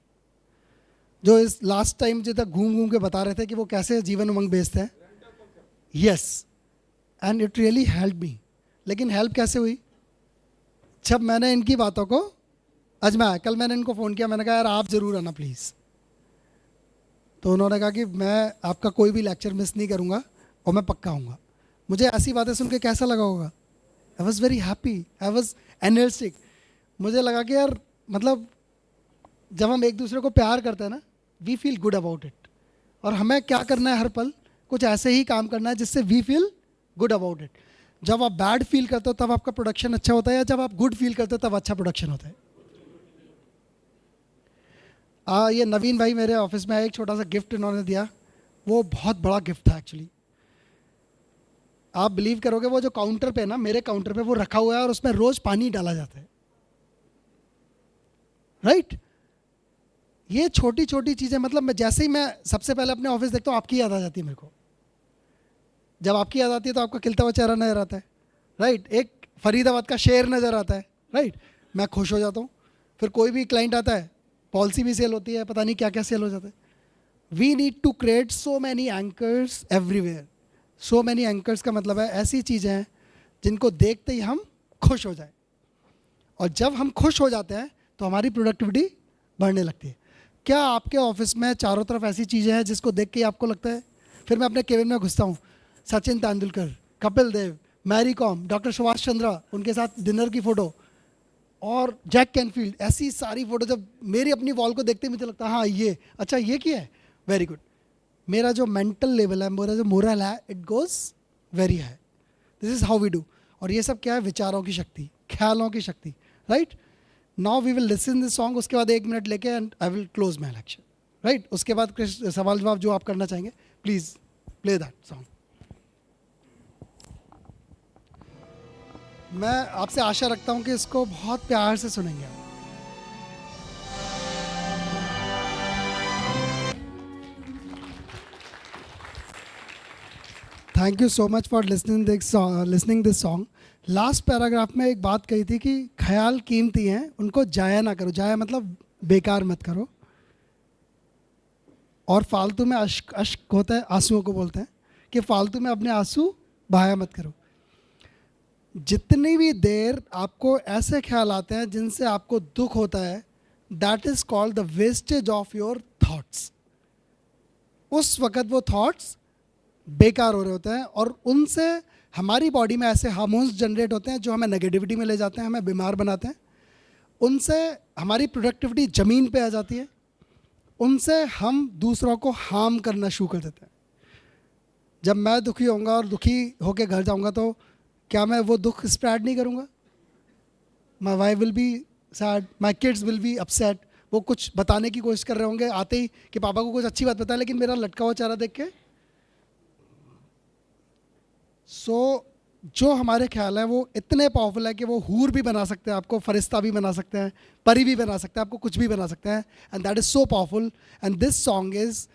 जो इस लास्ट टाइम जो तक घूम घूम के बता रहे थे कि वो कैसे जीवन उमंग बेचते हैं। Yes, and it really help me. लेकिन हेल्प कैसे हुई? जब मैंने इनकी बातों को आजमाया। कल मैंने इनको फ़ोन किया, मैंने कहा यार आप ज़रूर आना प्लीज़। तो उन्होंने कहा कि मैं आपका कोई भी लेक्चर मिस नहीं करूँगा और मैं पक्का आऊँगा। मुझे ऐसी बातें सुन के कैसा लगा होगा? I was very happy, I was energetic. मुझे लगा कि यार मतलब जब हम एक दूसरे को प्यार करते हैं ना, we feel good about it. और हमें क्या करना है हर पल? कुछ ऐसे ही काम करना है जिससे we feel good about it. जब आप बैड फील करते हो तब आपका प्रोडक्शन अच्छा होता है, या जब आप गुड फील करते हो तब अच्छा प्रोडक्शन होता है। ये नवीन भाई मेरे ऑफिस में आए, एक छोटा सा गिफ्ट इन्होंने दिया। वो बहुत बड़ा गिफ्ट था एक्चुअली। आप बिलीव करोगे, वो जो काउंटर पे ना, मेरे काउंटर पे वो रखा हुआ है और उसमें रोज पानी डाला जाता है, राइट? ये छोटी छोटी चीज़ें, मतलब मैं जैसे ही मैं सबसे पहले अपने ऑफिस देखता हूँ आपकी याद आ जाती है मेरे को। जब आपकी याद आती है तो आपका खिलता हुआ चेहरा नजर आता है, राइट? एक फरीदाबाद का शेर नज़र आता है, राइट? मैं खुश हो जाता हूँ। फिर कोई भी क्लाइंट आता है, पॉलिसी भी सेल होती है, पता नहीं क्या क्या सेल हो जाता है। We need to create so many anchors everywhere. So many anchors का मतलब है ऐसी चीज़ें हैं जिनको देखते ही हम खुश हो जाए, और जब हम खुश हो जाते हैं तो हमारी प्रोडक्टिविटी बढ़ने लगती है। क्या आपके ऑफिस में चारों तरफ ऐसी चीज़ें हैं जिसको देख के ही आपको लगता है? फिर मैं अपने केबिन में घुसता हूँ, सचिन तेंदुलकर, कपिल देव, मैरी कॉम, डॉक्टर सुभाष चंद्रा, उनके साथ डिनर की फ़ोटो, और जैक कैनफील्ड, ऐसी सारी फ़ोटो जब मेरी अपनी वॉल को देखते ही मुझे लगता है हाँ ये अच्छा, ये किया है, वेरी गुड। मेरा जो मेंटल लेवल है, मेरा जो मोरल है, it goes very high. This is how we do. और ये सब क्या है? विचारों की शक्ति, ख्यालों की शक्ति, right? Now we will listen this song, उसके बाद 1 मिनट लेके and I will close my lecture, right? उसके बाद सवाल जवाब जो आप करना चाहेंगे, प्लीज़ प्ले दैट सॉन्ग। मैं आपसे आशा रखता हूँ कि इसको बहुत प्यार से सुनेंगे आप। Thank you so much for listening this song. Last paragraph में एक बात कही थी कि ख्याल कीमती हैं, उनको जाया ना करो। जाया मतलब बेकार मत करो। और फालतू में अश्क होता है, आंसुओं को बोलते हैं, कि फालतू में अपने आंसू बहाया मत करो। जितनी भी देर आपको ऐसे ख्याल आते हैं जिनसे आपको दुख होता है, that is called the wastage of your thoughts. उस वक़्त वो थॉट्स बेकार हो रहे होते हैं, और उनसे हमारी बॉडी में ऐसे हार्मोन्स जनरेट होते हैं जो हमें नेगेटिविटी में ले जाते हैं, हमें बीमार बनाते हैं। उनसे हमारी प्रोडक्टिविटी ज़मीन पे आ जाती है। उनसे हम दूसरों को हार्म करना शुरू कर देते हैं। जब मैं दुखी होऊंगा और दुखी होकर घर जाऊंगा तो क्या मैं वो दुख स्प्रेड नहीं करूंगा? My wife will be sad, my kids will be upset. वो कुछ बताने की कोशिश कर रहे होंगे आते ही कि पापा को कुछ अच्छी बात बताए, लेकिन मेरा लटका हुआ चेहरा देख के। जो हमारे ख्याल हैं वो इतने पावरफुल है कि वो हूर भी बना सकते हैं आपको, फरिश्ता भी बना सकते हैं, परी भी बना सकते हैं, आपको कुछ भी बना सकते हैं। And that is so powerful. And this song is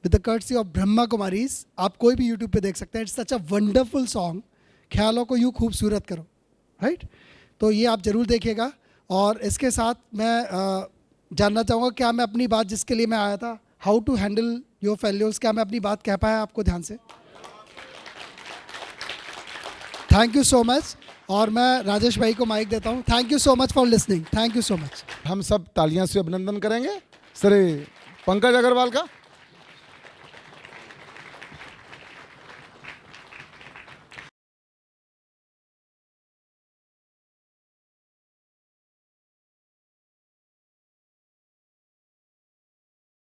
with the courtesy of Brahma Kumaris. आप कोई भी यूट्यूब पे देख सकते हैं। It's such a wonderful song. ख्यालों को यूँ खूबसूरत करो, राइट? तो ये आप ज़रूर देखिएगा। और इसके साथ मैं जानना चाहूँगा, क्या मैं अपनी बात जिसके लिए मैं आया था, how to handle your failures, क्या मैं अपनी बात कह पाया आपको ध्यान से? Thank you so much. और मैं राजेश भाई को माइक देता हूँ। Thank you so much for listening. Thank you so much. हम सब तालियां से अभिनंदन करेंगे श्री पंकज अग्रवाल का।